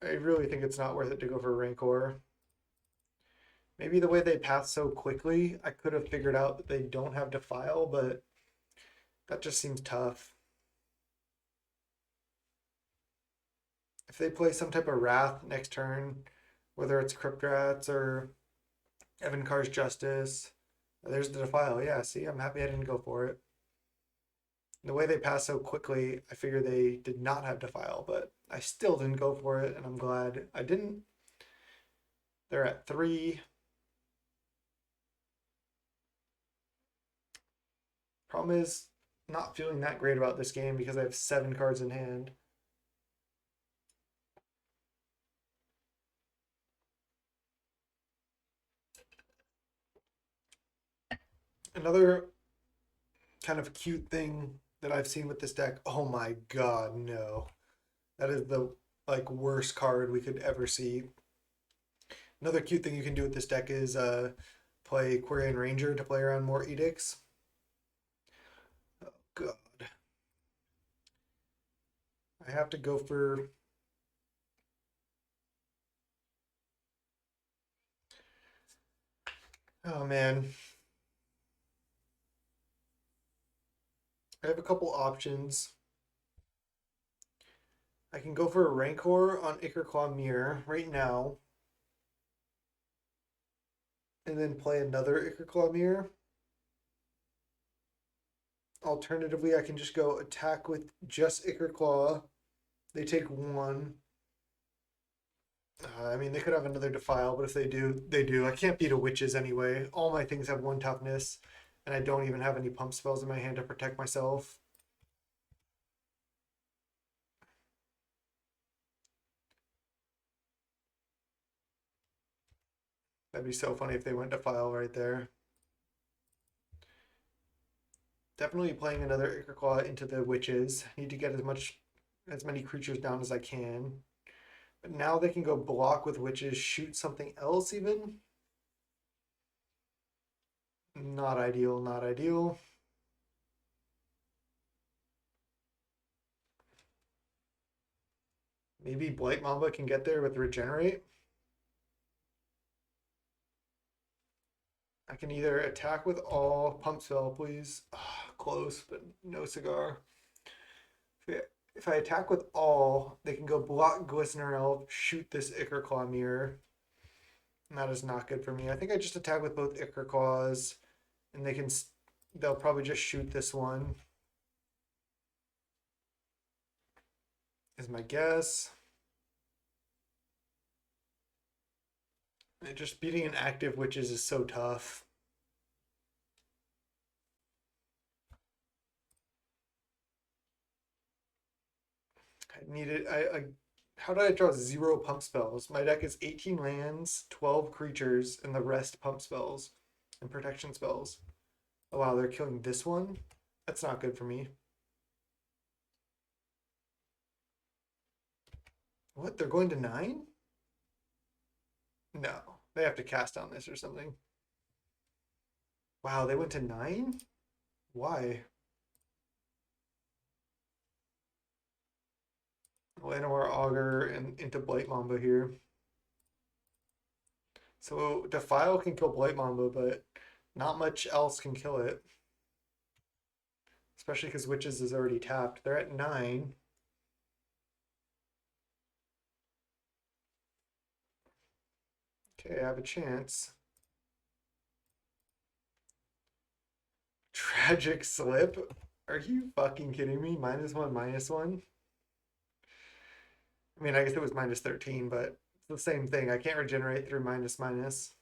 I really think it's not worth it to go for Rancor. Maybe the way they pass so quickly, I could have figured out that they don't have Defile, but that just seems tough. If they play some type of Wrath next turn, whether it's Crypt Rats or Evankar's Justice, there's the Defile. Yeah, see, I'm happy I didn't go for it. The way they pass so quickly, I figure they did not have Defile, but I still didn't go for it, and I'm glad I didn't. They're at 3. Problem is, not feeling that great about this game because I have 7 cards in hand. Another kind of cute thing that I've seen with this deck. Oh my god, no. That is the worst card we could ever see. Another cute thing you can do with this deck is play Quirion Ranger to play around more edicts. Oh god. I have to go for oh man. I have a couple options. I can go for a Rancor on Ichorclaw Myr right now. And then play another Ichorclaw Myr. Alternatively, I can just go attack with just Ichorclaw. They take 1. I mean, they could have another Defile, but if they do, they do. I can't beat a Witches anyway. All my things have 1 toughness, and I don't even have any pump spells in my hand to protect myself. That'd be so funny if they went Defile right there. Definitely playing another Ichorclaw into the Witches. Need to get as many creatures down as I can. But now they can go block with Witches, shoot something else even. Not ideal, not ideal. Maybe Blight Mamba can get there with Regenerate. I can either attack with all pump spell, please. Close, but no cigar. If I attack with all, they can go block Glistener Elf, shoot this Ichorclaw Myr. And that is not good for me. I think I just attack with both Ichorclaws, and they'll probably just shoot this one. Is my guess. And just beating an active Witches is so tough. I needed. How did I draw 0 pump spells? My deck is 18 lands, 12 creatures, and the rest pump spells and protection spells. Oh wow, they're killing this one? That's not good for me. What? They're going to 9? No. They have to cast on this or something. Wow, they went to 9? Why? Llanowar Augur and into Blight Mamba here. So Defile can kill Blight Mamba, but not much else can kill it. Especially because Witches is already tapped. They're at 9. Okay, I have a chance. Tragic Slip? Are you fucking kidding me? -1, -1? I mean, I guess it was -13, but it's the same thing. I can't regenerate through -.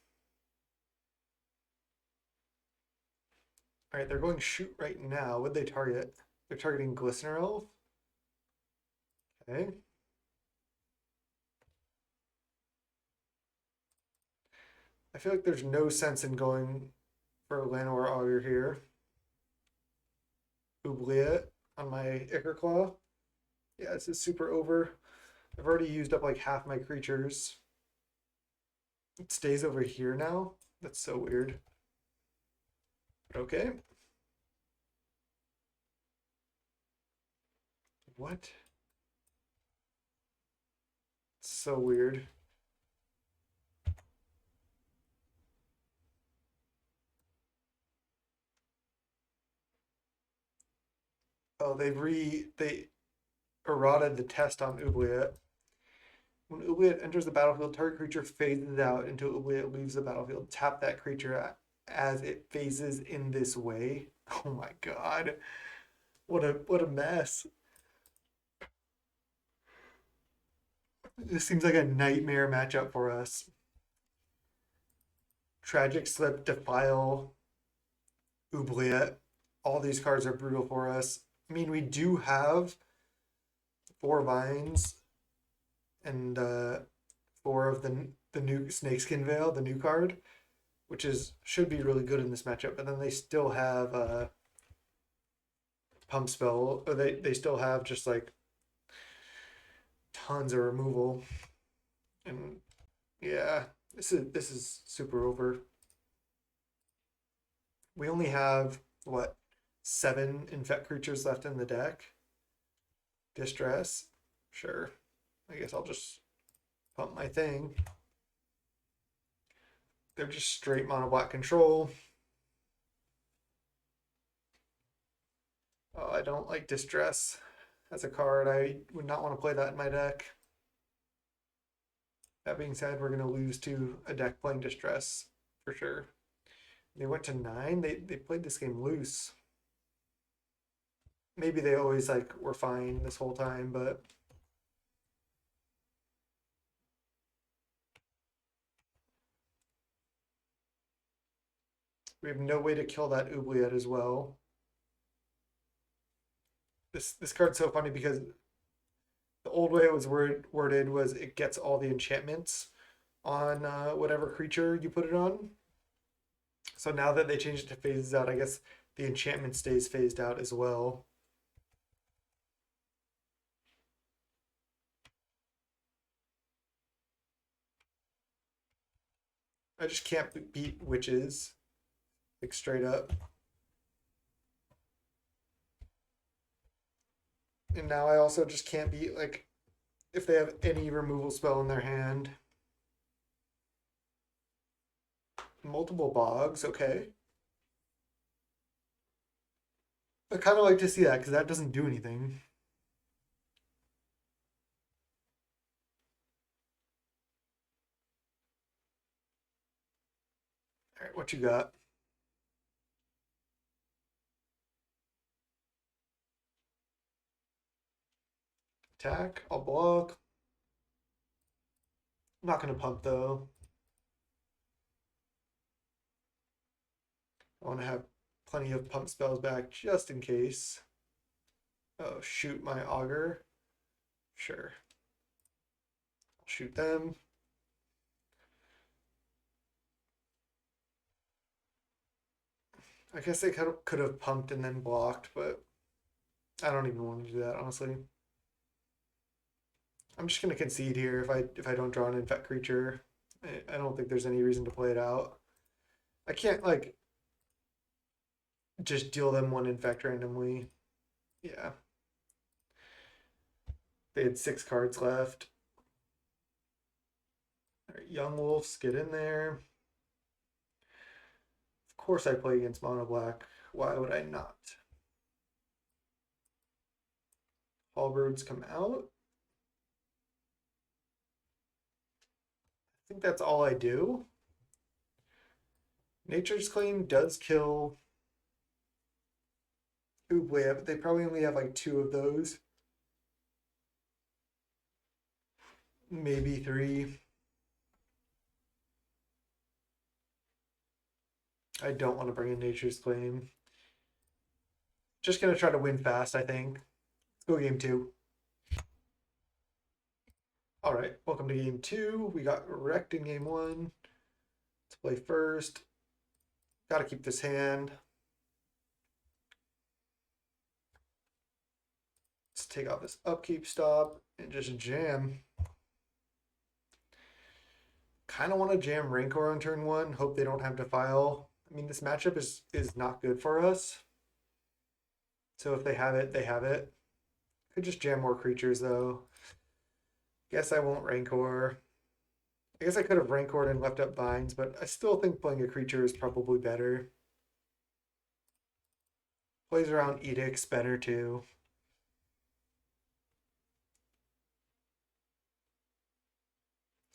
All right, they're going shoot right now. What'd they target? They're targeting Glistener Elf. Okay. I feel like there's no sense in going for Llanowar Augur here. Oubliette on my Ichorclaw. Yeah, this is super over. I've already used up like half my creatures. It stays over here now. That's so weird. But okay. What? So weird. Oh, they eroded the test on Oubliette. When Oubliette enters the battlefield, target creature phases out until Oubliette leaves the battlefield. Tap that creature as it phases in this way. Oh my god. What a mess. This seems like a nightmare matchup for us. Tragic Slip, Defile, Oubliette. All these cards are brutal for us. I mean, we do have 4 Vines and 4 of the new Snakeskin Veil, the new card, which should be really good in this matchup. But then they still have Pump Spell, or they still have just like tons of removal, and yeah, this is super over. We only have what, 7 infect creatures left in the deck. Distress, sure. I guess I'll just pump my thing. They're just straight mono black control. Oh, I don't like Distress as a card. I would not want to play that in my deck. That being said, we're going to lose to a deck playing Distress for sure. They went to 9. They played this game loose. Maybe they always like were fine this whole time, but we have no way to kill that Oubliette as well. This card's so funny because the old way it was worded was it gets all the enchantments on whatever creature you put it on. So now that they changed it to phases out, I guess the enchantment stays phased out as well. I just can't beat witches, like straight up. And now I also just can't beat, like, if they have any removal spell in their hand. Multiple bogs, okay. I kind of like to see that because that doesn't do anything. All right, what you got? Attack, I'll block. I'm not going to pump though. I want to have plenty of pump spells back just in case. Oh, shoot my Augur. Sure. I'll shoot them. I guess they could have pumped and then blocked, but I don't even want to do that, honestly. I'm just gonna concede here if I don't draw an infect creature. I don't think there's any reason to play it out. I can't like just deal them 1 infect randomly. Yeah. They had 6 cards left. All right, Young Wolves, get in there. Of course I play against mono black. Why would I not? Halberds come out. I think that's all I do. Nature's Claim does kill Oubliette, but they probably only have like 2 of those. Maybe 3. I don't want to bring in Nature's Claim. Just gonna try to win fast, I think. Let's go game 2. All right, welcome to game 2. We got wrecked in game 1. Let's play first. Got to keep this hand. Let's take out this upkeep stop and just jam. Kind of want to jam Rancor on turn 1. Hope they don't have Defile. I mean, this matchup is not good for us. So if they have it, they have it. Could just jam more creatures though. Guess I won't Rancor. I guess I could have Rancored and left up Vines, but I still think playing a creature is probably better. Plays around Edicts better too.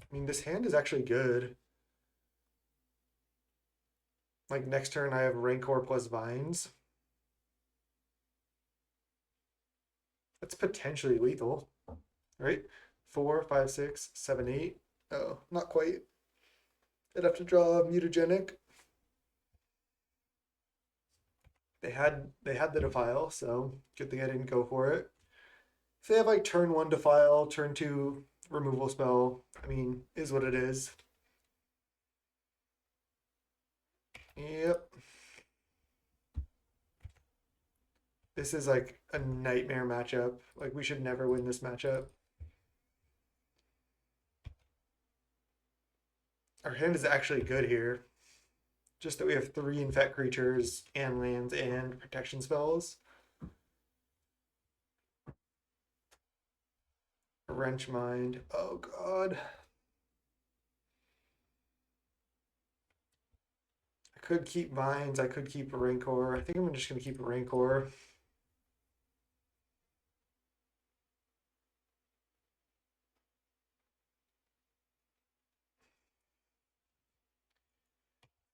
I mean, this hand is actually good. Like next turn I have Rancor plus Vines. That's potentially lethal, right? 4, 5, 6, 7, 8. Oh, not quite. I'd have to draw Mutagenic. They had the Defile, so good thing I didn't go for it. If they have like turn 1 Defile, turn 2 removal spell, I mean, is what it is. Yep. This is like a nightmare matchup. Like we should never win this matchup. Our hand is actually good here. Just that we have 3 infect creatures and lands and protection spells. Wrench Mind. Oh god. I could keep Vines. I could keep a Rancor. I think I'm just going to keep a Rancor.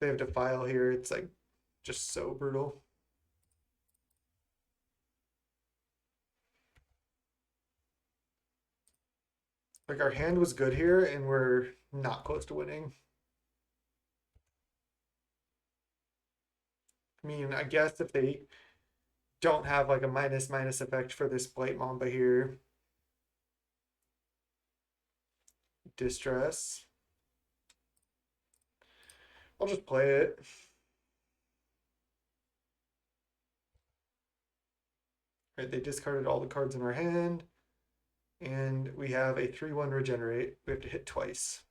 They have Defile here. It's like just so brutal. Like our hand was good here and we're not close to winning. I mean, I guess if they don't have like a minus effect for this Blight Mamba here. Distress. I'll just play it. Right, they discarded all the cards in our hand. And we have a 3/1 regenerate. We have to hit twice.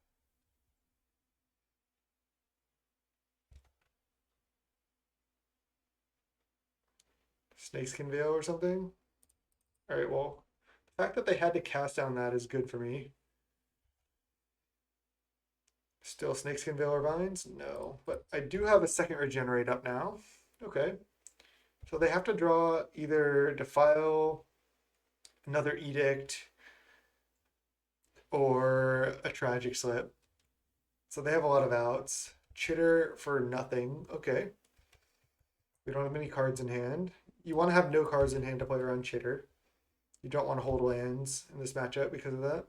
Snakeskin Veil or something? Alright, well, the fact that they had to cast down that is good for me. Still Snakeskin Veil or Vines? No. But I do have a second regenerate up now. Okay. So they have to draw either Defile, another Edict, or a Tragic Slip. So they have a lot of outs. Chitter for nothing. Okay. We don't have any cards in hand. You want to have no cards in hand to play around Chitter. You don't want to hold lands in this matchup because of that.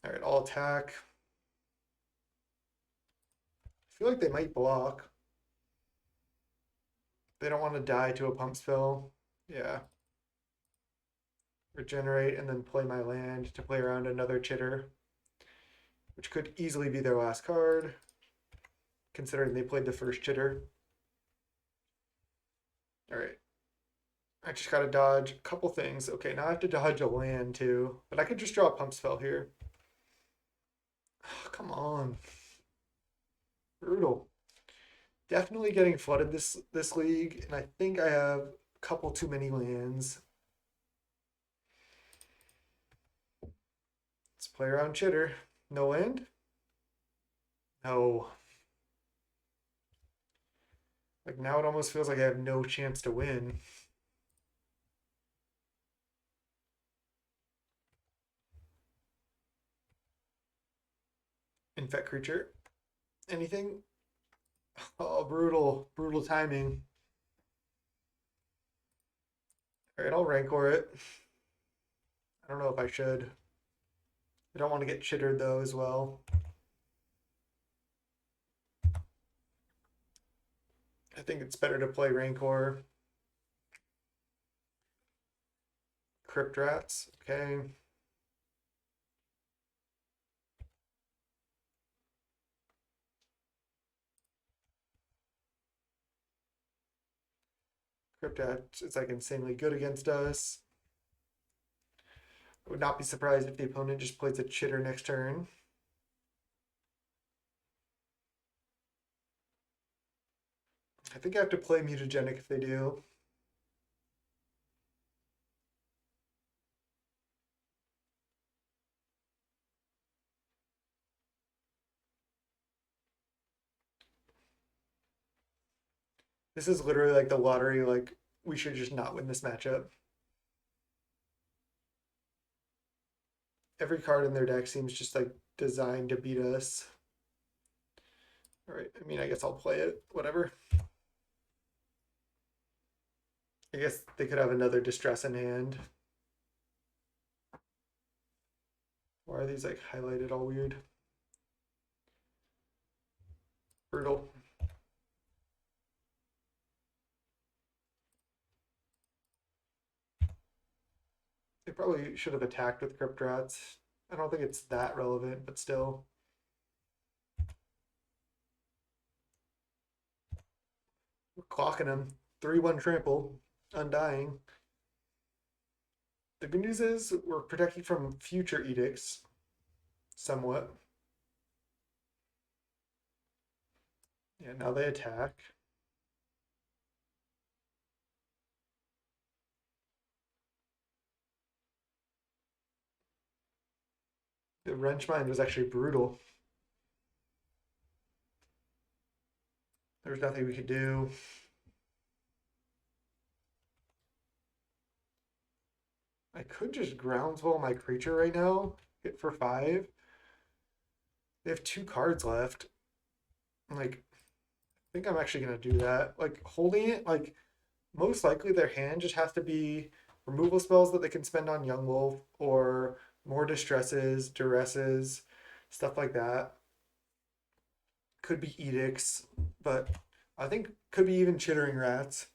All right, I'll attack. I feel like they might block. They don't want to die to a pump spell. Yeah. Regenerate and then play my land to play around another Chitter, which could easily be their last card, considering they played the first Chitter. All right. I just got to dodge a couple things. Okay, now I have to dodge a land too, but I could just draw a pump spell here. Oh, come on. Brutal. Definitely getting flooded this league, and I think I have a couple too many lands. Let's play around Chitter. No land? No. Like now it almost feels like I have no chance to win. Infect creature. Anything? Oh, brutal. Brutal timing. Alright, I'll Rancor it. I don't know if I should. I don't want to get chittered though as well. I think it's better to play Rancor. Crypt Rats, okay. Crypt Rats is like insanely good against us. I would not be surprised if the opponent just plays a Chitter next turn. I think I have to play Mutagenic if they do. This is literally like the lottery, like we should just not win this matchup. Every card in their deck seems just like designed to beat us. All right, I mean, I guess I'll play it, whatever. I guess they could have another distress in hand. Why are these like highlighted all weird? Brutal. They probably should have attacked with Crypt Rats. I don't think it's that relevant, but still. We're clocking them. 3-1 trample. Undying. The good news is we're protected from future edicts. Somewhat. Yeah, now they attack. The Wrench Mine was actually brutal. There's nothing we could do. I could just Groundswell my creature right now, hit for 5. They have 2 cards left. Like, I think I'm actually gonna do that. Like, holding it, like, most likely their hand just has to be removal spells that they can spend on Young Wolf or more distresses, duresses, stuff like that. Could be edicts, but I think could be even chittering rats.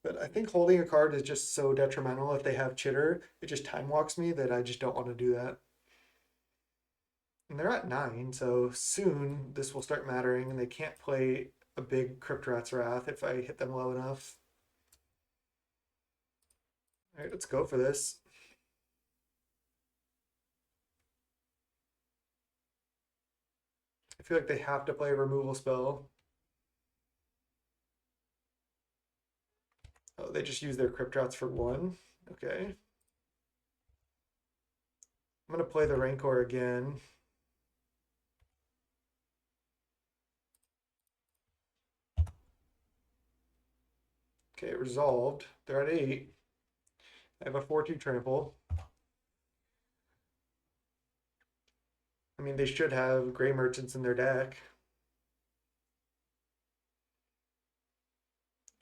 But I think holding a card is just so detrimental. If they have chitter, it just time walks me that I just don't want to do that. And they're at 9, so soon this will start mattering, and they can't play a big Crypt Rat's Wrath if I hit them low enough. All right, let's go for this. I feel like they have to play a removal spell. Oh, they just use their Crypt Rats for 1. Okay. I'm going to play the Rancor again. Okay, resolved. They're at 8. I have a 4-2 trample. I mean, they should have Gray Merchants in their deck.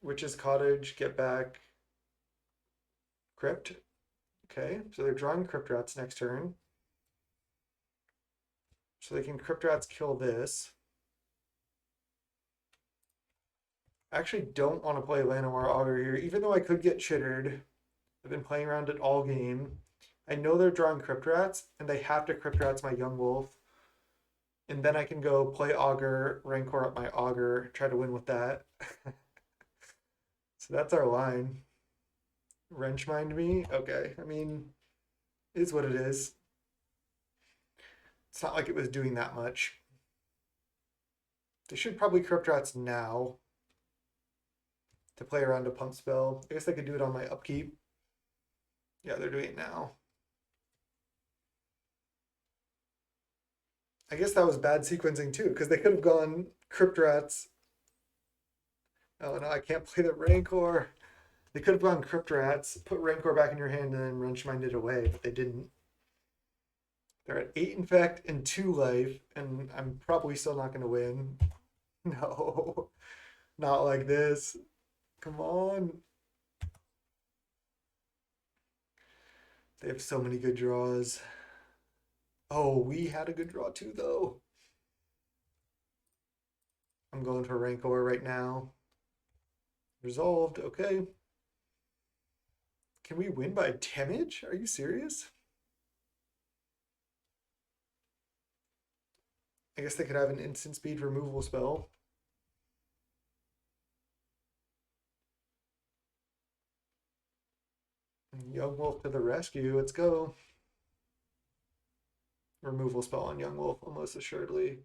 Witch's Cottage, get back Crypt. Okay, so they're drawing Crypt Rats next turn. So they can Crypt Rats kill this. I actually don't want to play Llanowar Augur here, even though I could get chittered. I've been playing around it all game. I know they're drawing Crypt Rats, and they have to Crypt Rats my Young Wolf. And then I can go play Augur, Rancor up my Augur, try to win with that. So that's our line. Wrench mind me? Okay, I mean, it is what it is. It's not like it was doing that much. They should probably Crypt Rats now to play around a pump spell. I guess I could do it on my upkeep. Yeah, they're doing it now. I guess that was bad sequencing too, because they could have gone Crypt Rats. Oh no, I can't play the Rancor. They could have gone Crypt Rats, put Rancor back in your hand, and then Wrench Mind it away, but they didn't. They're at 8 Infect and 2 life, and I'm probably still not going to win. No, not like this. Come on. They have so many good draws. Oh, we had a good draw too, though. I'm going for Rancor right now. Resolved, okay. Can we win by damage? Are you serious? I guess they could have an instant speed removal spell. Young Wolf to the rescue, let's go. Removal spell on Young Wolf, almost assuredly.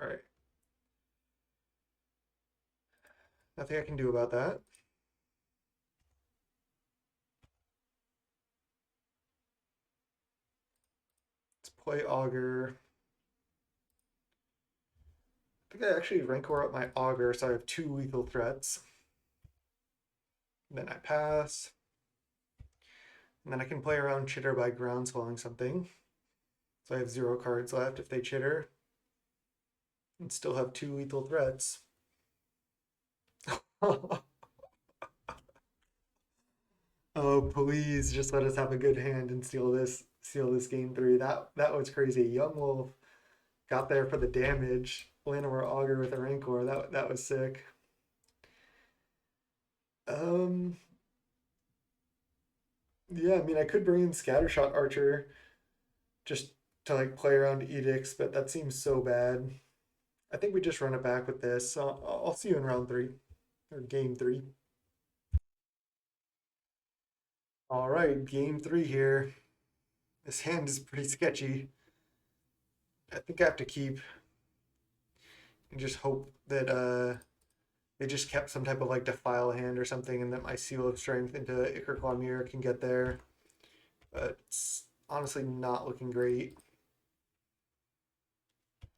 All right. Nothing I can do about that. Let's play Augur. I think I actually Rancor up my Augur, so I have 2 lethal threats. Then I pass. And then I can play around chitter by groundswelling something. So I have 0 cards left if they chitter. And still have 2 lethal threats. Oh, please just let us have a good hand and seal this game 3. That was crazy. Young Wolf got there for the damage. Llanowar Augur with a Rancor. That was sick. Yeah, I mean I could bring in Scattershot Archer just to like play around edicts, but that seems so bad. I think we just run it back with this. I'll see you in round 3 or game 3. All right, game 3 here. This hand is pretty sketchy. I think I have to keep and just hope that they just kept some type of like defile hand or something, and that my Seal of Strength into Ichorclaw Myr can get there. But it's honestly not looking great.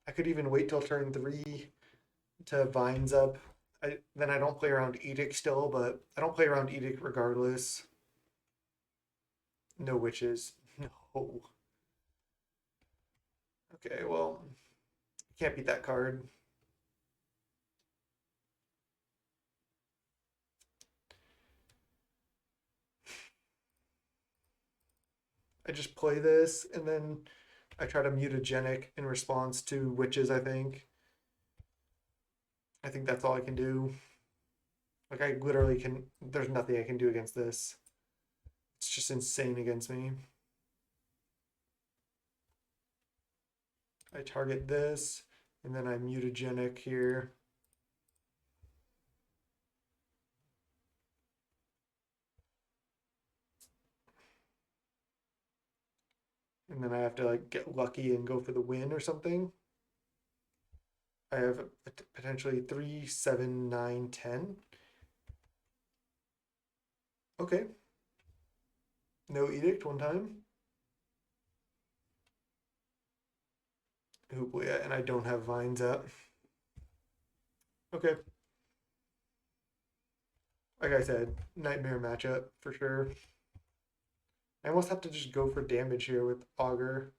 I could even wait till turn 3 to Vines up. Then I don't play around Edict still, but I don't play around Edict regardless. No witches. No. Okay, well, can't beat that card. I just play this and then I try to mutagenic in response to witches, I think. I think that's all I can do. Like I literally can, there's nothing I can do against this. It's just insane against me. I target this and then I mutagenic here. And then I have to like get lucky and go for the win or something. I have potentially 3, 7, 9, 10. Okay. No edict one time. Oh boy, and I don't have vines up. Okay. Like I said, nightmare matchup for sure. I almost have to just go for damage here with Augur.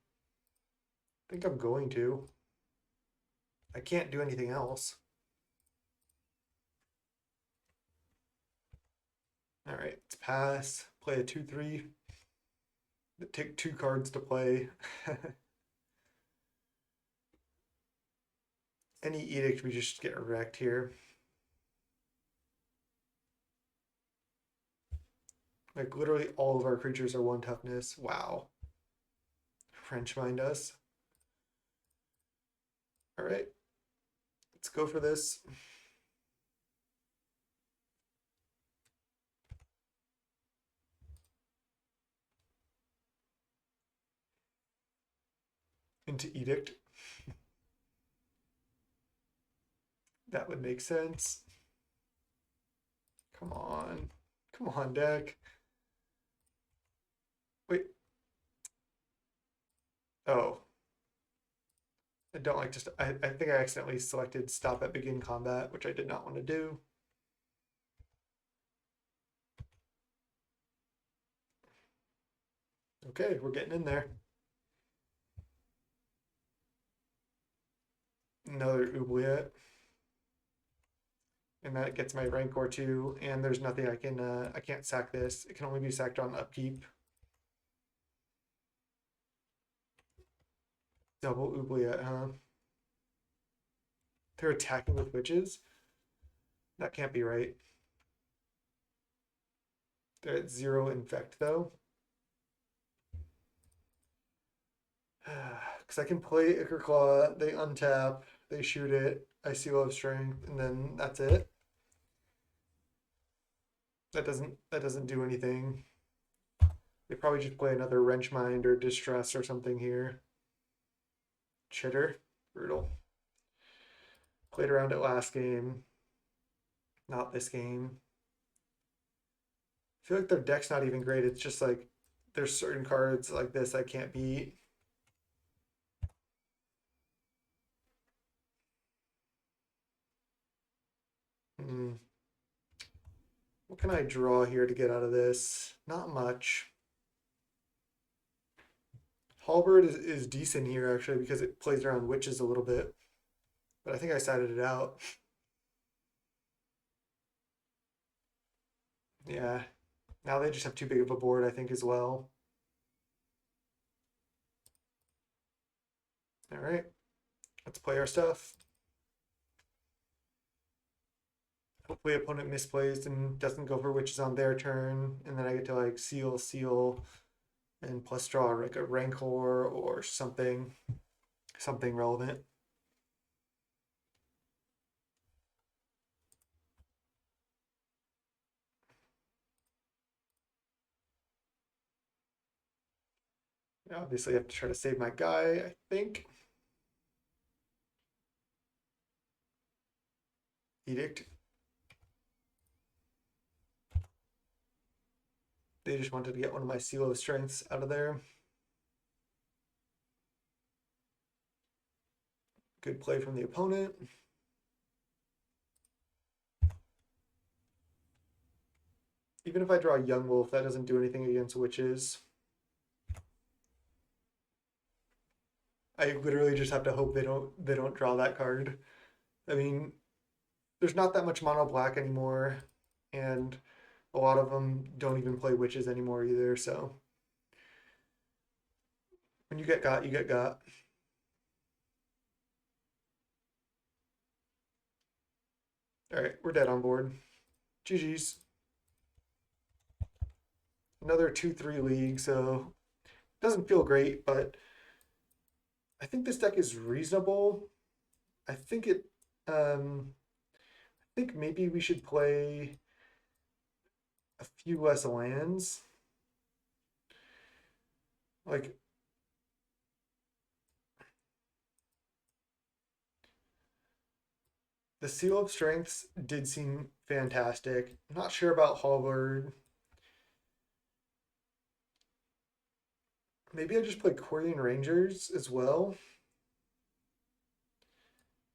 I think I'm going to. I can't do anything else. All right, let's pass. Play a 2/3. Take 2 cards to play. Any edict, we just get wrecked here. Like literally all of our creatures are 1 toughness. Wow. French mind us. All right, let's go for this. Into edict. That would make sense. Come on. Come on, deck. Wait. Oh. I don't like to. I think I accidentally selected stop at begin combat, which I did not want to do. Okay, we're getting in there. Another oubliette. And that gets my Rancor 2, and there's nothing I can't sack this. It can only be sacked on upkeep. Double oubliette, huh? They're attacking with witches? That can't be right. They're at 0 infect though. Because I can play Ichorclaw, they untap, they shoot it, I Seal of Strength, and then that's it. That doesn't do anything. They probably just play another Wrench Mind or Distress or something here. Chitter, brutal. Played around it last game. Not this game. I feel like their deck's not even great. It's just like there's certain cards like this I can't beat. We'll can I draw here to get out of this? Not much. Halberd is decent here actually because it plays around witches a little bit. But I think I sided it out. Yeah. Now they just have too big of a board, I think, as well. All right. Let's play our stuff. Hopefully opponent misplays and doesn't go for witches on their turn. And then I get to like seal, and plus draw like a Rancor or something relevant. Obviously, I have to try to save my guy, I think. Edict. They just wanted to get one of my Seal of Strengths out of there. Good play from the opponent. Even if I draw Young Wolf, that doesn't do anything against witches. I literally just have to hope they don't draw that card. I mean, there's not that much mono black anymore, and a lot of them don't even play witches anymore either, so when you get got, you get got. All right, we're dead on board. GG's. Another 2-3 league, so it doesn't feel great, but I think this deck is reasonable. I think I think maybe we should play a few less lands. Like, the Seal of Strengths did seem fantastic. I'm not sure about Halberd. Maybe I just play Quirion Rangers as well.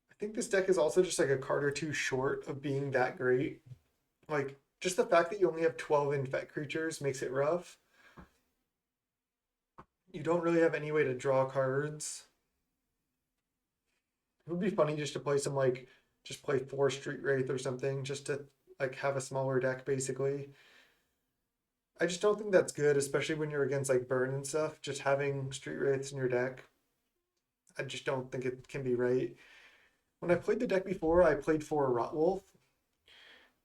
I think this deck is also just like a card or two short of being that great. Like, just the fact that you only have 12 infect creatures makes it rough. You don't really have any way to draw cards. It would be funny just to play some like, just play 4 Street Wraith or something, just to like have a smaller deck basically. I just don't think that's good, especially when you're against like burn and stuff. Just having Street Wraiths in your deck, I just don't think it can be right. When I played the deck before, I played for a Rotwolf,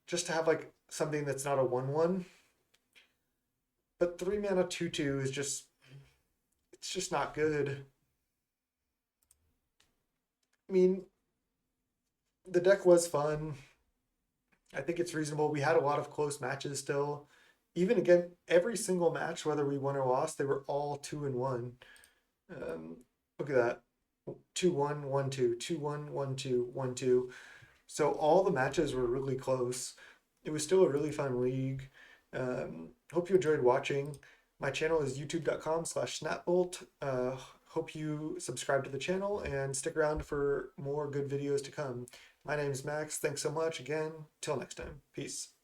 just to have like something that's not a 1/1. But 3 mana 2/2 is just, it's just not good. I mean, the deck was fun. I think it's reasonable. We had a lot of close matches still. Even again, every single match, whether we won or lost, they were all 2-1. Look at that. 2-1, 1-2, 2-1, 1-2, 1-2. So all the matches were really close. It was still a really fun league. Hope you enjoyed watching. My channel is youtube.com/snapbolt. Hope you subscribe to the channel and stick around for more good videos to come. My name is Max. Thanks so much again. Till next time. Peace.